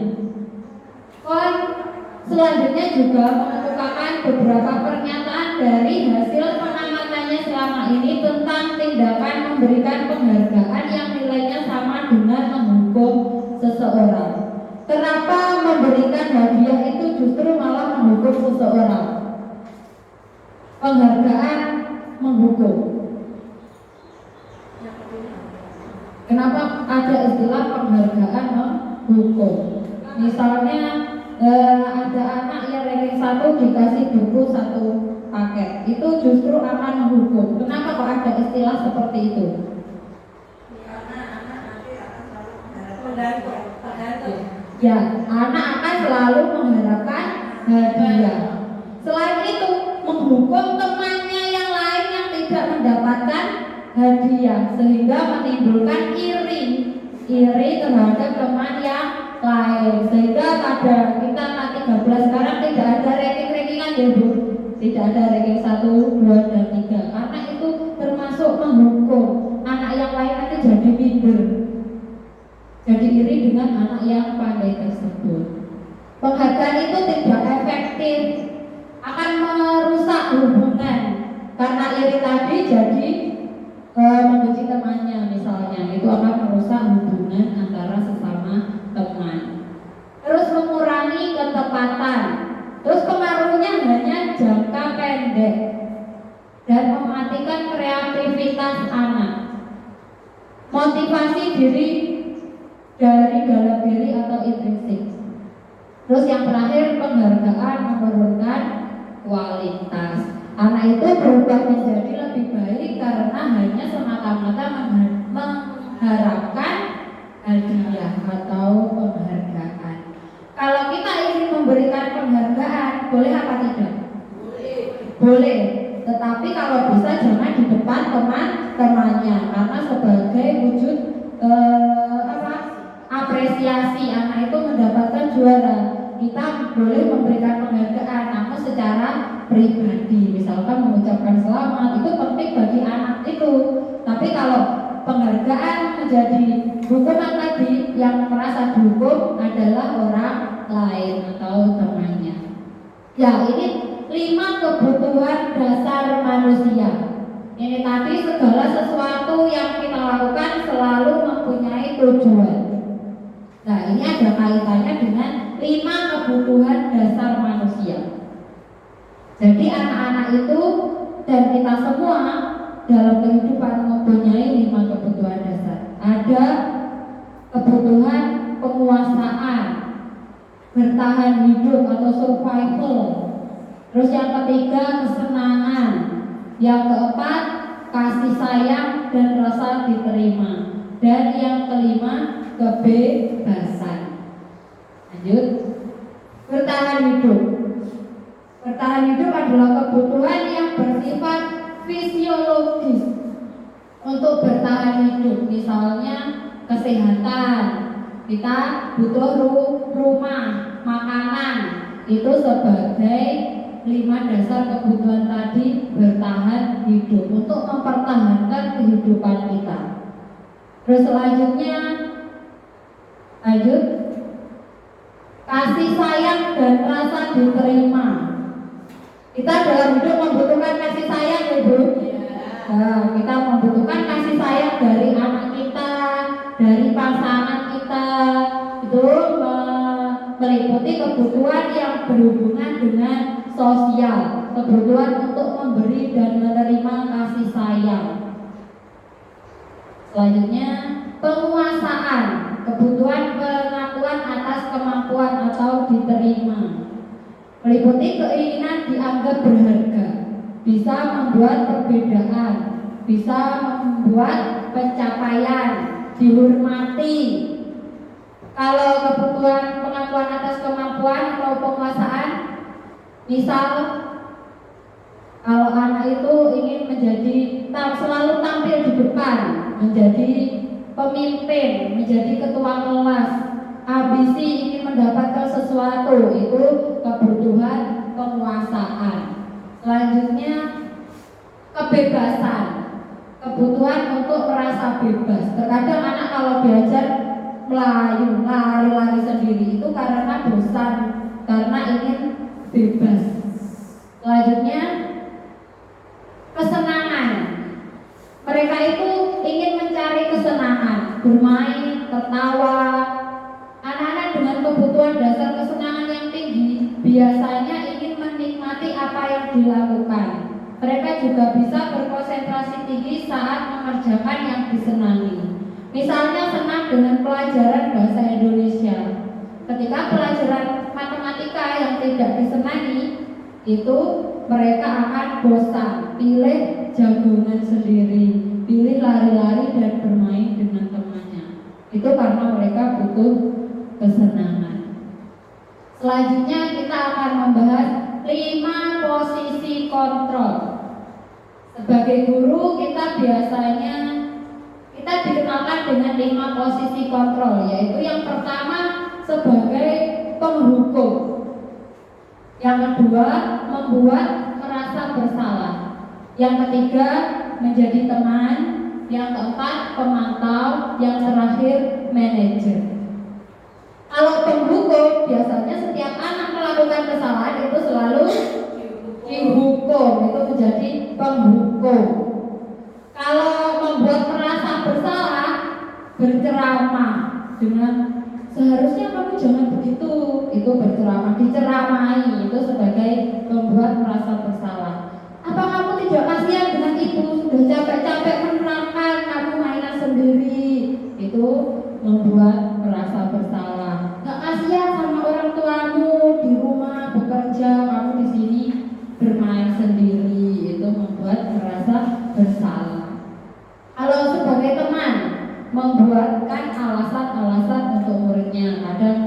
Selanjutnya juga mengemukakan beberapa pernyataan dari hasil pengamatannya selama ini tentang tindakan memberikan penghargaan yang nilainya sama dengan menghukum seseorang. Kenapa memberikan hadiah itu justru malah menghukum seseorang? Penghargaan menghukum. Kenapa ada istilah penghargaan menghukum? Misalnya ada anak yang ranking 1 dikasih buku 1 paket, itu justru akan menghukum. Kenapa kok ada istilah seperti itu? Karena anak nanti akan selalu tergantung. Ya, anak akan selalu mengharapkan hadiah. Selain itu, menghukum temannya yang lain yang tidak mendapatkan hadiah sehingga menimbulkan iri terhadap teman yang lain, sehingga pada kita nanti 13 sekarang tidak ada ranking-rankingan ya Bu. Tidak ada ranking 1, 2, dan 3 karena itu termasuk menghukum anak yang lain nanti jadi minder, jadi iri dengan anak yang pandai tersebut. Penghargaan itu tidak efektif, akan merusak hubungan karena iri tadi jadi membenci temannya misalnya, itu akan merusak hubungan antara sesama teman. Terus mengurangi ketepatan, terus pengaruhnya hanya jangka pendek dan mematikan kreativitas anak. Motivasi diri dari dalam diri atau intrinsik. Terus yang terakhir, penghargaan menurunkan kualitas. Anak itu berubah menjadi lebih baik karena hanya semata-mata mengharapkan hadiah atau penghargaan. Kalau kita ingin memberikan penghargaan, boleh apa tidak? Boleh. Tetapi kalau bisa jangan di depan teman-temannya, karena sebagai wujud apresiasi anak itu mendapatkan juara. Kita boleh memberikan penghargaan, namun secara pribadi, misalkan mengucapkan selamat, itu penting bagi anak itu. Tapi kalau penghargaan menjadi hukuman tadi, yang merasa dihukum adalah orang lain atau temannya. Ya, ini 5 kebutuhan dasar manusia. Ini tadi segala sesuatu yang kita lakukan selalu mempunyai tujuan. Nah, ini ada kaitannya dengan 5 kebutuhan dasar manusia. Jadi anak-anak itu dan kita semua dalam kehidupan mempunyai 5 kebutuhan dasar. Ada kebutuhan penguasaan, bertahan hidup atau survival. Terus yang ketiga kesenangan. Yang keempat kasih sayang dan rasa diterima. Dan yang kelima kebebasan. Lanjut. Bertahan hidup. Bertahan hidup adalah kebutuhan yang bersifat fisiologis. Untuk bertahan hidup, misalnya kesehatan, kita butuh rumah, makanan, itu sebagai 5 dasar kebutuhan tadi bertahan hidup untuk mempertahankan kehidupan kita. Terus selanjutnya, lanjut, kasih sayang dan rasa diterima. Kita dalam hidup membutuhkan kasih sayang ya Bu. Nah, kita membutuhkan kasih sayang dari anak kita, dari pasangan kita. Itu meliputi kebutuhan yang berhubungan dengan sosial, kebutuhan untuk memberi dan menerima kasih sayang. Selanjutnya, penguasaan, kebutuhan pengakuan atas kemampuan atau diterima. Meliputi keinginan dianggap berharga, bisa membuat perbedaan, bisa membuat pencapaian, dihormati. Kalau kebutuhan pengakuan atas kemampuan atau penguasaan, misal kalau anak itu ingin menjadi selalu tampil di depan, menjadi pemimpin, menjadi ketua kelas, ambisi ingin mendapatkan sesuatu, itu kebutuhan penguasaan. Selanjutnya kebebasan, kebutuhan untuk merasa bebas. Terkadang anak kalau diajar melayu, lari-lari sendiri itu karena bosan, karena ingin bebas. Selanjutnya kesenangan. Mereka itu ingin mencari kesenangan, bermain, tertawa. Anak-anak dengan kebutuhan dasar kesenangan yang tinggi biasanya ingin menikmati apa yang dilakukan. Mereka juga bisa berkonsentrasi tinggi saat mengerjakan yang disenangi. Misalnya senang dengan pelajaran bahasa Indonesia. Ketika pelajaran matematika yang tidak disenangi, itu mereka akan bosan, pilih jagungan sendiri, pilih lari-lari dan bermain dengan temannya. Itu karena mereka butuh kesenangan. Selanjutnya kita akan membahas 5 posisi kontrol. Sebagai guru kita biasanya dikenalkan dengan 5 posisi kontrol, yaitu yang pertama sebagai penghukum. kedua, membuat merasa bersalah. Yang ketiga, menjadi teman. Yang keempat, pemantau. Yang terakhir, manajer. Kalau penghukum, biasanya setiap anak melakukan kesalahan itu selalu dihukum, itu menjadi penghukum. Kalau membuat merasa bersalah, berceramah dengan seharusnya kamu jangan begitu, itu berceramah, diceramai, itu sebagai membuat merasa bersalah. Apa kamu tidak kasihan dengan ibu, sudah capek-capek menerangkan, kamu mainan sendiri, itu membuat merasa bersalah. Gak kasihan sama orang tuamu di rumah bekerja, kamu di sini bermain sendiri, itu membuat merasa bersalah. Kalau sebagai teman, membuatkan alasan-alasan untuk muridnya. Kadang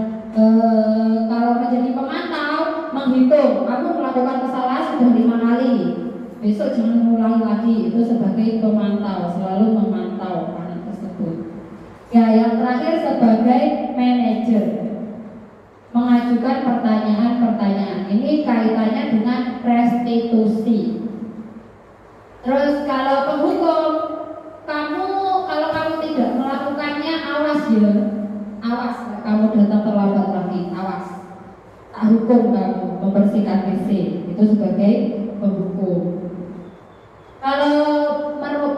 kalau menjadi pemantau, menghitung kamu melakukan kesalahan sudah 5 kali, besok jangan mengulangi lagi, itu sebagai pemantau, selalu memantau anak tersebut. Ya, yang terakhir sebagai manajer, mengajukan pertanyaan-pertanyaan. Ini kaitannya dengan restitusi. Terus kalau penghukum, kalau kamu tidak melakukannya, awas ya, awas, kamu datang terlambat lagi, awas, tak hukum kamu, membersihkan WC, itu sebagai penghukum. Kalau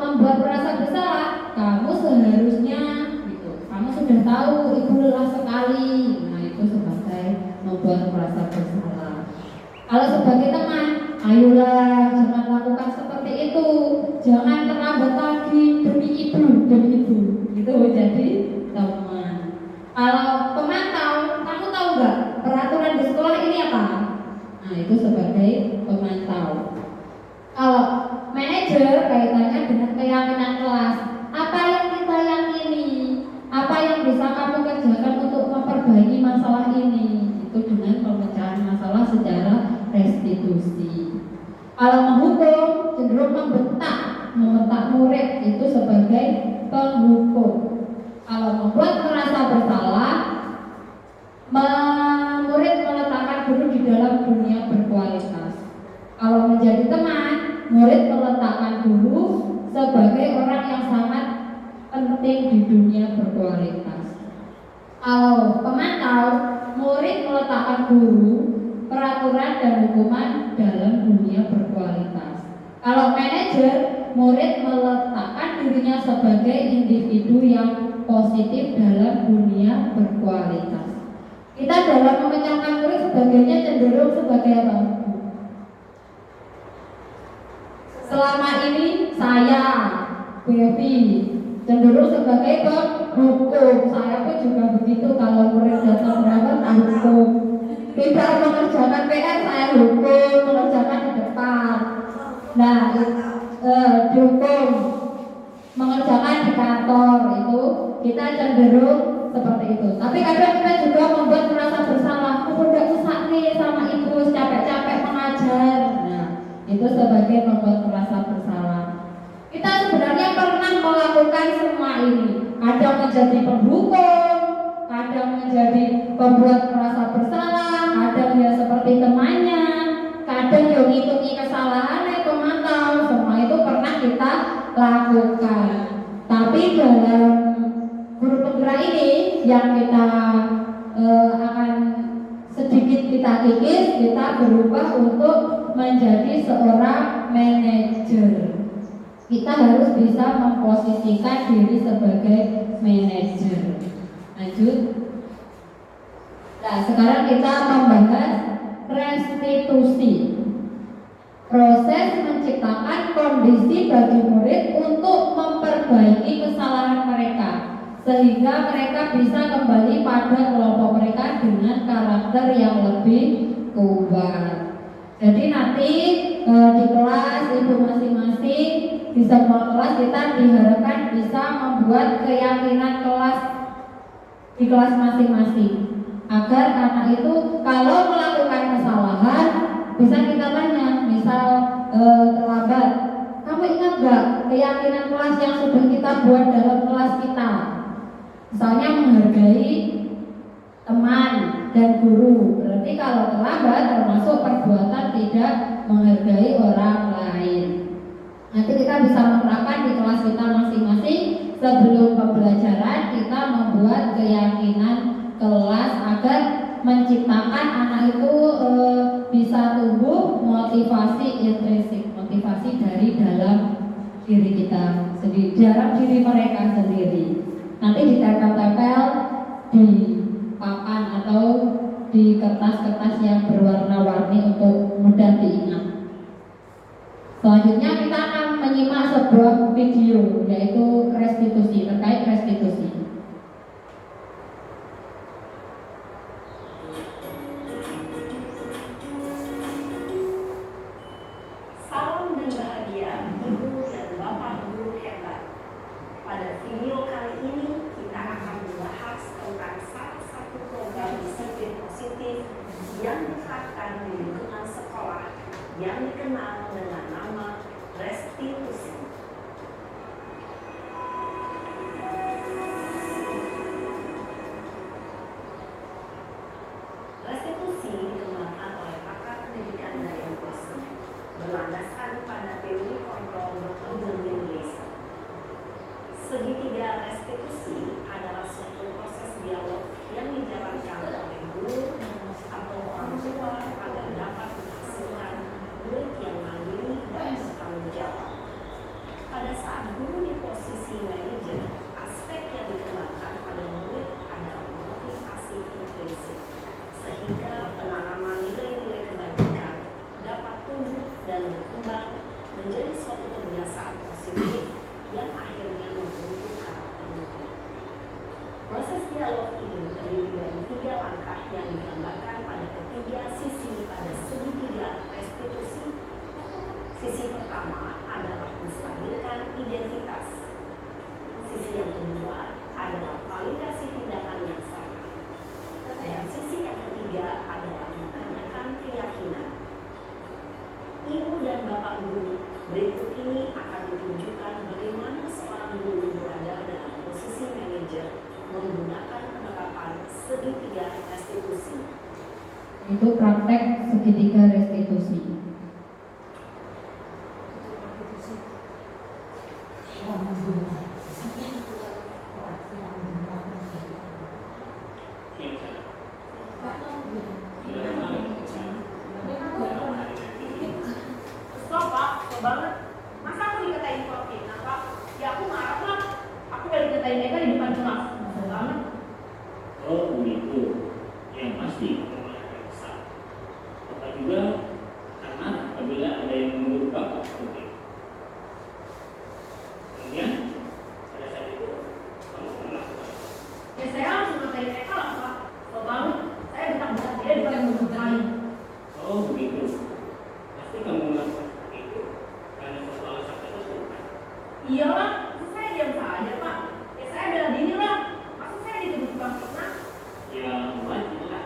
membuat merasa bersalah, kamu seharusnya gitu, kamu sudah tahu ibu lelah sekali, nah itu sebagai membuat merasa bersalah. Kalau sebagai teman, ayolah jangan lakukan seperti itu, jangan terlambat lagi demi ibu, itu jadi teman. Kalau pemantau, kamu tahu nggak peraturan di sekolah ini apa? Nah itu sebagai pemantau. Kalau manajer, kaitannya dengan keyakinan kelas. Apa yang kita yakini, apa yang bisa kamu kerjakan untuk memperbaiki masalah ini, itu dengan pemecahan masalah secara restitusi. Kalau menghukum, cenderung membentak murid, itu sebagai penghukum. Kalau membuat merasa bersalah, murid meletakkan guru di dalam dunia berkualitas. Kalau menjadi teman, murid meletakkan guru sebagai orang yang sangat penting di dunia berkualitas. Kalau pemantau, murid meletakkan guru, peraturan dan hukuman dalam dunia berkualitas. Kalau manajer, murid meletakkan dirinya sebagai individu yang positif dalam dunia berkualitas. Kita dalam memecahkan murid sebagainya cenderung sebagai apa? Selama ini saya, Baby, cenderung sebagai penghukum. Saya pun juga begitu, kalau murid datang berapa tak hukum. Tidak mengerjakan PR saya hukum, mengerjakan di depan. Nah, dihukum. Mengerjakan di kantor itu kita cenderung seperti itu. Tapi kadang kita juga membuat merasa bersalah. Aku udah usah nih sama ibu, capek-capek mengajar. Nah, itu sebagai membuat merasa bersalah. Kita sebenarnya pernah melakukan semua ini. Kadang menjadi penghukum, kadang menjadi pembuat merasa bersalah, kadang dia seperti temannya, kadang yang ngikuti kesalahannya, pemantau. Semua itu pernah kita lakukan. Tapi dalam guru penggerak ini yang kita akan sedikit kita kikis, kita berubah untuk menjadi seorang manajer. Kita harus bisa memposisikan diri sebagai manajer. Lanjut. Nah, sekarang kita membahas restitusi. Proses menciptakan kondisi bagi murid untuk memperbaiki kesalahan mereka, sehingga mereka bisa kembali pada kelompok mereka dengan karakter yang lebih kuat. Jadi nanti di kelas ibu masing-masing, di semua kelas kita diharapkan bisa membuat keyakinan kelas di kelas masing-masing, agar anak itu kalau melakukan kesalahan bisa kita tanya, misal terlambat, kamu ingat gak keyakinan kelas yang sudah kita buat dalam kelas kita? Misalnya menghargai teman, dan guru. Berarti kalau terlambat termasuk perbuatan tidak menghargai orang lain. Nanti kita bisa menerapkan di kelas kita masing-masing. Sebelum pembelajaran kita membuat keyakinan kelas agar menciptakan anak itu bisa tumbuh motivasi intrinsik, motivasi dari dalam diri kita sendiri, dalam diri mereka sendiri. Nanti ditempel-tempel di papan atau di kertas-kertas yang berwarna-warni untuk mudah diingat. Selanjutnya kita akan menyimak sebuah video, yaitu restitusi, terkait restitusi. Salam dan bahagia Ibu dan Bapak Guru hebat. Pada video kali ini kita akan membahas tentang salah satu program disiplin positif yang diterapkan di lingkungan sekolah yang dikenal dengan nama restitusi. Restitusi dikembangkan oleh pakar pendidikan dari UASI berlandaskan pada teori kontrol Dr. William Gleason. Segitiga restitusi adalah suatu proses dialog yang dijalankan oleh guru atau orang tua agar dapat menghasilkan murid yang mandiri dan bertanggung jawab. Pada saat guru di posisi manajer, aspek yang dikembangkan pada murid adalah motivasi intrinsik, sehingga penanaman nilai-nilai kebajikan dapat tumbuh dan berkembang menjadi suatu kebiasaan positif yang akhirnya membentuk karakter murid. Proses dialog ini terdiri dari 3 langkah yang digambarkan pada ketiga sisi pada segitiga restitusi. Sisi pertama adalah menstabilkan identitas. Sisi yang kedua adalah validasi tindakan yang salah. Dan sisi yang ketiga adalah menanyakan keyakinan. Ibu dan Bapak Guru, berikut ini akan ditunjukkan bagaimana seorang guru berada dalam posisi manajer menggunakan penerapan segitiga restitusi. Itu praktek segitiga restitusi. Stop Pak, stop banget. Masa aku dikatain pimpinan Pak? Ya aku marah lah. Aku gak dikatain mereka di depan kelas. Stop banget. Oh begitu, yang pasti kemuliaan besar. Apa juga karena apabila ada yang menurut Bapak seperti itu. Kemudian pada saat itu kamu melakukan. Ya saya langsung ngatain mereka lah Pak. Stop banget. Saya betah-betah dia di depan murid lain. Oh begitu, pasti kamu melakukan seperti itu karena suatu alasan tertentu kan? Iyalah, masa saya diam saja Pak. Ya saya bela diri lah. Masa saya dituduh tukang fitnah? Ya wajarlah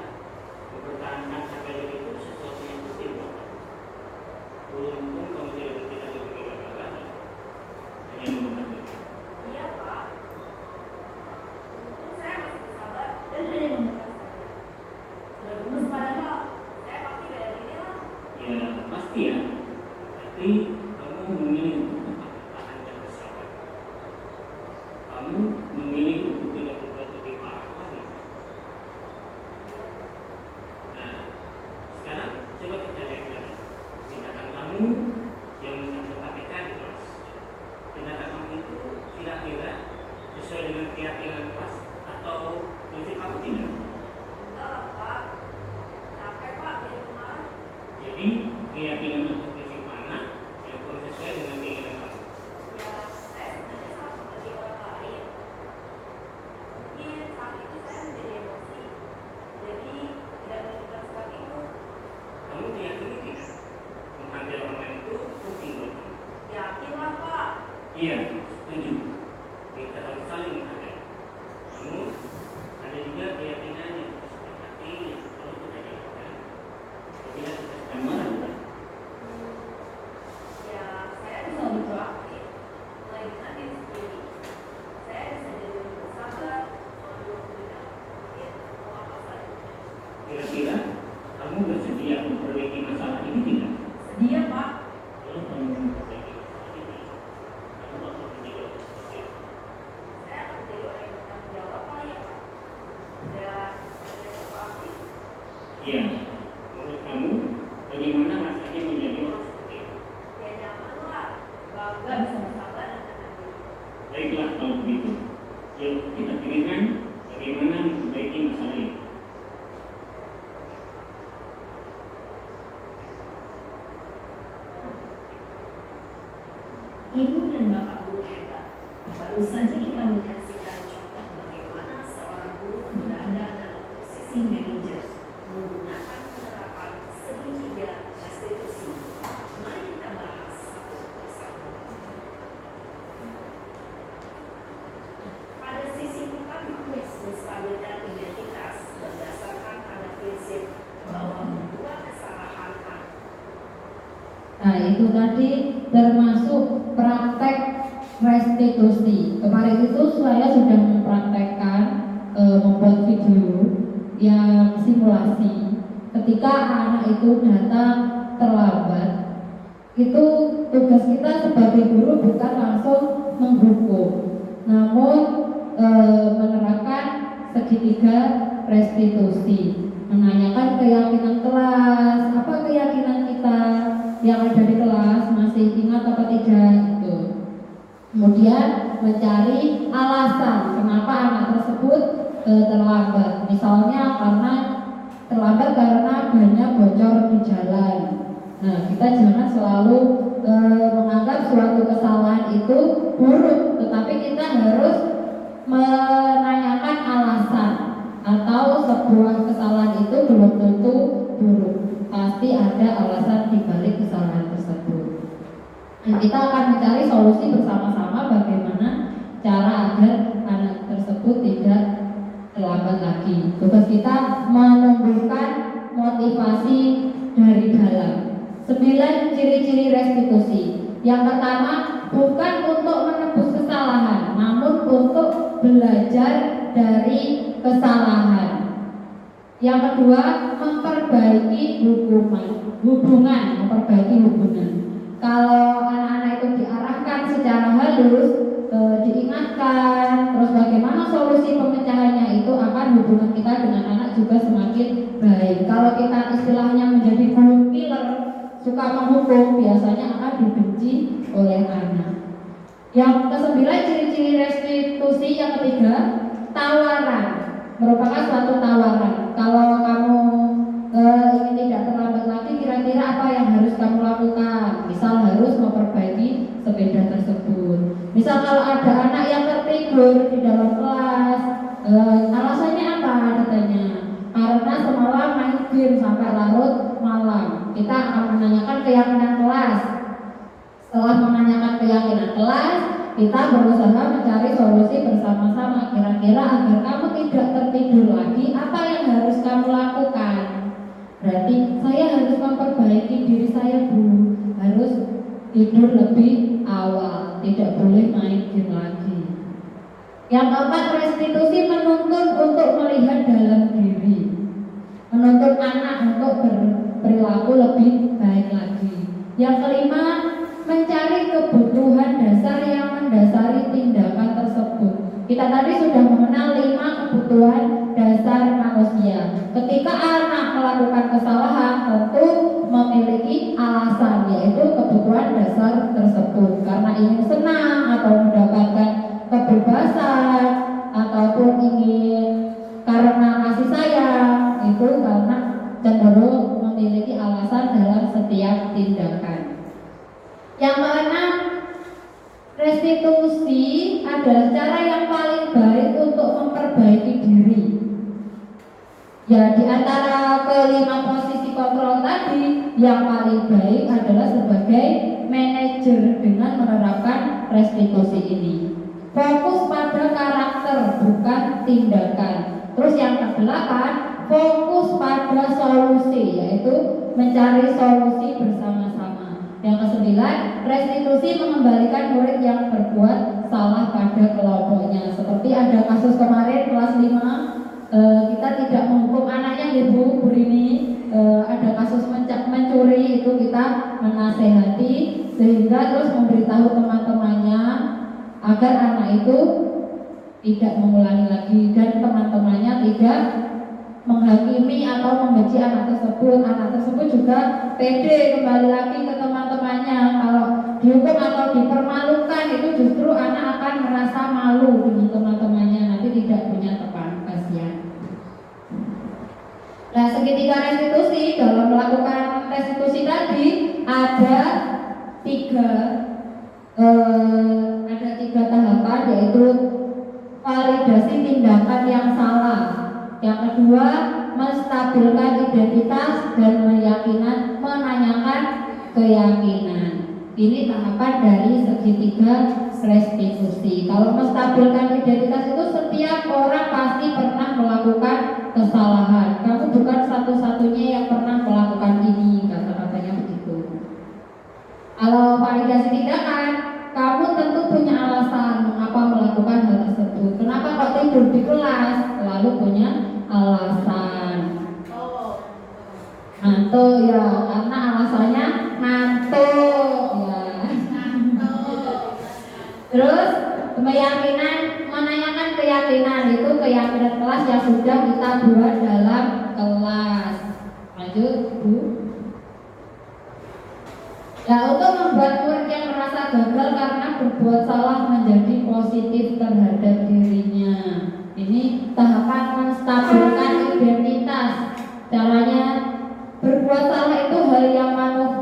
mempertahankan sampai begitu sesuatu yang penting Bapak. Beruntung kamu tidak berpikir lebih lagi, hanya membantu. Iya Pak. Untung saya masih bersabar dan hanya membuka saja. Sudah gemes padahal. Saya pasti bela diri lah. Ya pasti ya, tapi kamu memilih untuk tetap bertahan dan bersabar. Kamu memilih untuk tidak berbuat lebih parah lagi. Nah, sekarang coba kita lihat lagi tindakan kamu yang menyangkut KPK di kelas. Tindakan kamu itu kira-kira sesuai dengan keyakinan kelas atau prinsip kamu tidak? Enggak lah Pak. Capek Pak di rumah. Jadi keyakinan atau prinsip mana yang kurang sesuai dengan keinginan kamu? Ya, saya sebenarnya sama seperti orang lain. Mungkin saat itu saya menjadi emosi. Jadi tidak melakukan seperti itu. Kamu meyakini tidak? Menghargai orang lain itu penting buat kamu. Yakin lah Pak. Iya, setuju. Kita harus saling menghargai. Namun, ada juga keyakinan yang kita sepakati yang perlu kita jalankan. Apabila kita sedang marah, bukan? kamu bersedia memperbaiki masalah ini tidak? Sedia, Pak. Kalau kamu memperbaiki masalah ini, kamu bakal menjadi orang seperti apa? Saya akan menjadi orang yang bertanggung jawab, Pak, ya, Pak. Ada sesuatu. Iya, menurut kamu bagaimana rasanya menjadi orang seperti itu? Ya nyaman lah, bangga bisa bersahabat dengan anak. Baiklah kalau begitu, yuk kita pikirkan bagaimana memperbaiki masalah ini. Ibu dan bapak guru hebat. Baru saja kita menyaksikan contoh bagaimana seorang guru berada dalam posisi manajer menggunakan penerapan segitiga restitusi. Mari kita bahas satu persatu. Pada sisi pertama, menstabilkan identitas berdasarkan pada prinsip bahwa membuat kesalahan Nah, itu tadi termasuk praktek restitusi. Kemarin itu saya sudah mempraktekkan membuat video yang simulasi. Ketika anak itu datang terlambat, itu tugas kita sebagai guru bukan langsung menghukum, namun menerapkan segitiga restitusi, menanyakan keyakinan kelas, apa keyakinan kita yang ada di kelas, masih ingat atau tidak gitu. Kemudian mencari alasan kenapa anak tersebut terlambat. Misalnya karena terlambat karena bannya bocor di jalan. Nah, kita jangan selalu menganggap suatu kesalahan itu buruk, tetapi kita harus menanyakan alasan, atau sebuah kesalahan itu belum tentu buruk. Pasti ada alasan di balik kesalahan tersebut. Dan kita akan mencari solusi bersama-sama bagaimana cara agar anak tersebut tidak terlambat lagi. Tugas kita menumbuhkan motivasi dari dalam. 9 ciri-ciri restitusi. Yang pertama, bukan untuk menebus kesalahan, namun untuk belajar dari kesalahan. Yang kedua, memperbaiki hubungan. Kalau anak-anak itu diarahkan secara halus, diingatkan, terus bagaimana solusi pemecahannya, itu akan hubungan kita dengan anak juga semakin baik. Kalau kita istilahnya menjadi guru killer, suka menghukum, biasanya akan dibenci oleh anak. Yang ke-9, ciri-ciri restitusi. Yang ketiga, tawaran. Merupakan suatu tawaran. Kalau kamu ingin tidak terlambat lagi, kira-kira apa yang harus kamu lakukan? Misal harus memperbaiki sepeda tersebut. Misal kalau ada anak yang tertidur di dalam kelas, alasannya apa? Katanya karena semalam main game sampai larut malam. Kita akan menanyakan keyakinan kelas. Setelah menanyakan keyakinan kelas, kita berusaha mencari solusi bersama-sama. Kira-kira agar kamu tidak tertidur lagi, apa yang harus kamu lakukan? Berarti saya harus memperbaiki diri saya, Bu. Harus tidur lebih awal, tidak boleh main game lagi. Yang keempat, restitusi menuntut untuk melihat dalam diri, menuntut anak untuk berperilaku lebih baik lagi. Yang kelima, mencari kebutuhan dasar yang mendasari tindakan tersebut. Kita tadi sudah mengenal 5 kebutuhan dasar manusia. Ketika anak melakukan kesalahan, tentu memiliki alasan, yaitu kebutuhan dasar tersebut. Karena ingin senang atau mendapatkan kebebasan, ataupun ingin karena kasih sayang, itu karena cenderung memiliki alasan dalam setiap tindakan. Yang keenam, restitusi adalah cara yang paling baik untuk memperbaiki diri. Ya, di antara kelima posisi kontrol tadi, yang paling baik adalah sebagai manajer dengan menerapkan restitusi ini. Fokus pada karakter, bukan tindakan. Terus yang kedelapan, fokus pada solusi, yaitu mencari solusi bersama-sama. Yang kesembilan, restitusi mengembalikan murid yang berbuat salah pada kelompoknya. Seperti ada kasus kemarin kelas 5, kita tidak menghukum anaknya, Bu Rini. kita menasehati sehingga terus memberitahu teman-temannya agar anak itu tidak mengulangi lagi dan teman-temannya tidak menghakimi atau membenci anak tersebut. Anak tersebut juga pede kembali lagi ke teman-temannya. Kalau dihukum atau dipermalukan itu justru anak akan merasa malu dengan teman-temannya, nanti tidak punya teman. Kasihan. Nah, segitiga restitusi dalam melakukan restitusi tadi ada tiga tahapan, yaitu validasi tindakan yang salah. Yang kedua, menstabilkan identitas dan menanyakan keyakinan. Ini tahapan dari segitiga restitusi. Kalau menstabilkan identitas itu setiap orang pasti pernah melakukan kesalahan. Kamu bukan satu-satunya yang pernah melakukan ini, kata-katanya begitu. Kalau validasi tindakan, kamu tentu punya alasan mengapa melakukan hal tersebut. Kenapa kok tidur di kelas? Selalu punya alasan. Ngantuk ya, karena alasannya ngantuk ya. Terus menanyakan keyakinan, itu keyakinan kelas yang sudah kita buat dalam kelas. Lanjut, Bu. Nah, untuk membuat murid yang merasa gagal karena berbuat salah menjadi positif terhadap dirinya. Ini tahapan menstabilkan identitas. Caranya, berbuat salah itu hal yang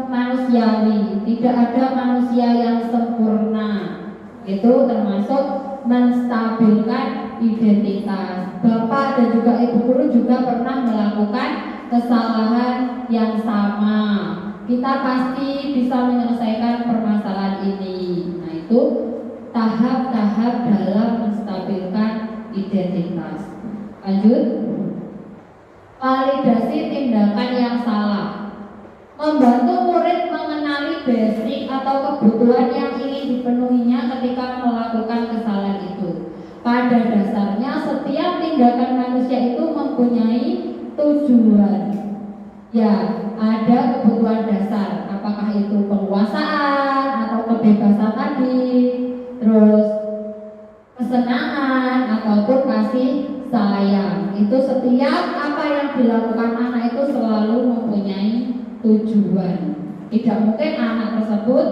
manusiawi. Tidak ada manusia yang sempurna. Itu termasuk menstabilkan identitas. Bapak dan juga ibu guru juga pernah melakukan kesalahan yang sama. Kita pasti bisa menyelesaikan permasalahan ini. Nah, itu tahap-tahap dalam menstabilkan identitas. Lanjut. Validasi tindakan yang salah. Membantu murid mengenali basic atau kebutuhan yang ingin dipenuhinya ketika melakukan kesalahan itu. Pada dasarnya setiap tindakan manusia itu mempunyai tujuan. Ya, ada kebutuhan dasar, apakah itu penguasaan atau kebebasan tadi, terus kesenangan ataupun kasih sayang. Itu setiap apa yang dilakukan anak itu selalu mempunyai tujuan. Tidak mungkin anak tersebut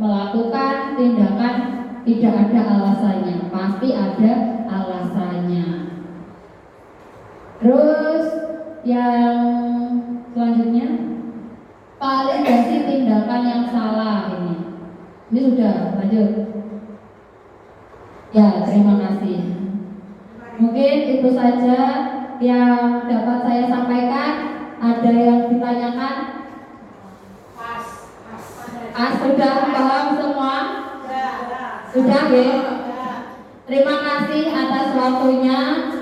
melakukan tindakan tidak ada alasannya, pasti ada alasannya. Terus yang selanjutnya, validasi tindakan yang salah ini. Ini sudah, lanjut. Ya, terima kasih. Mungkin itu saja yang dapat saya sampaikan. Ada yang ditanyakan? Sudah paham semua? Sudah ya? Terima kasih atas waktunya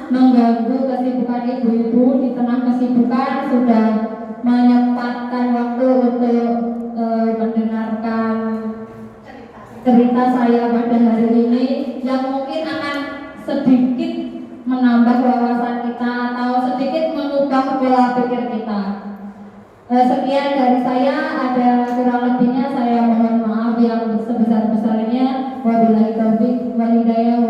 mengganggu kesibukan ibu-ibu di tengah kesibukan, sudah menyempatkan waktu untuk mendengarkan cerita saya pada hari ini yang mungkin akan sedikit menambah wawasan kita atau sedikit mengubah pola pikir kita. Sekian dari saya, ada kurang lebihnya saya mohon maaf yang sebesar-besarnya. Wabillahi taufiq wal hidayah.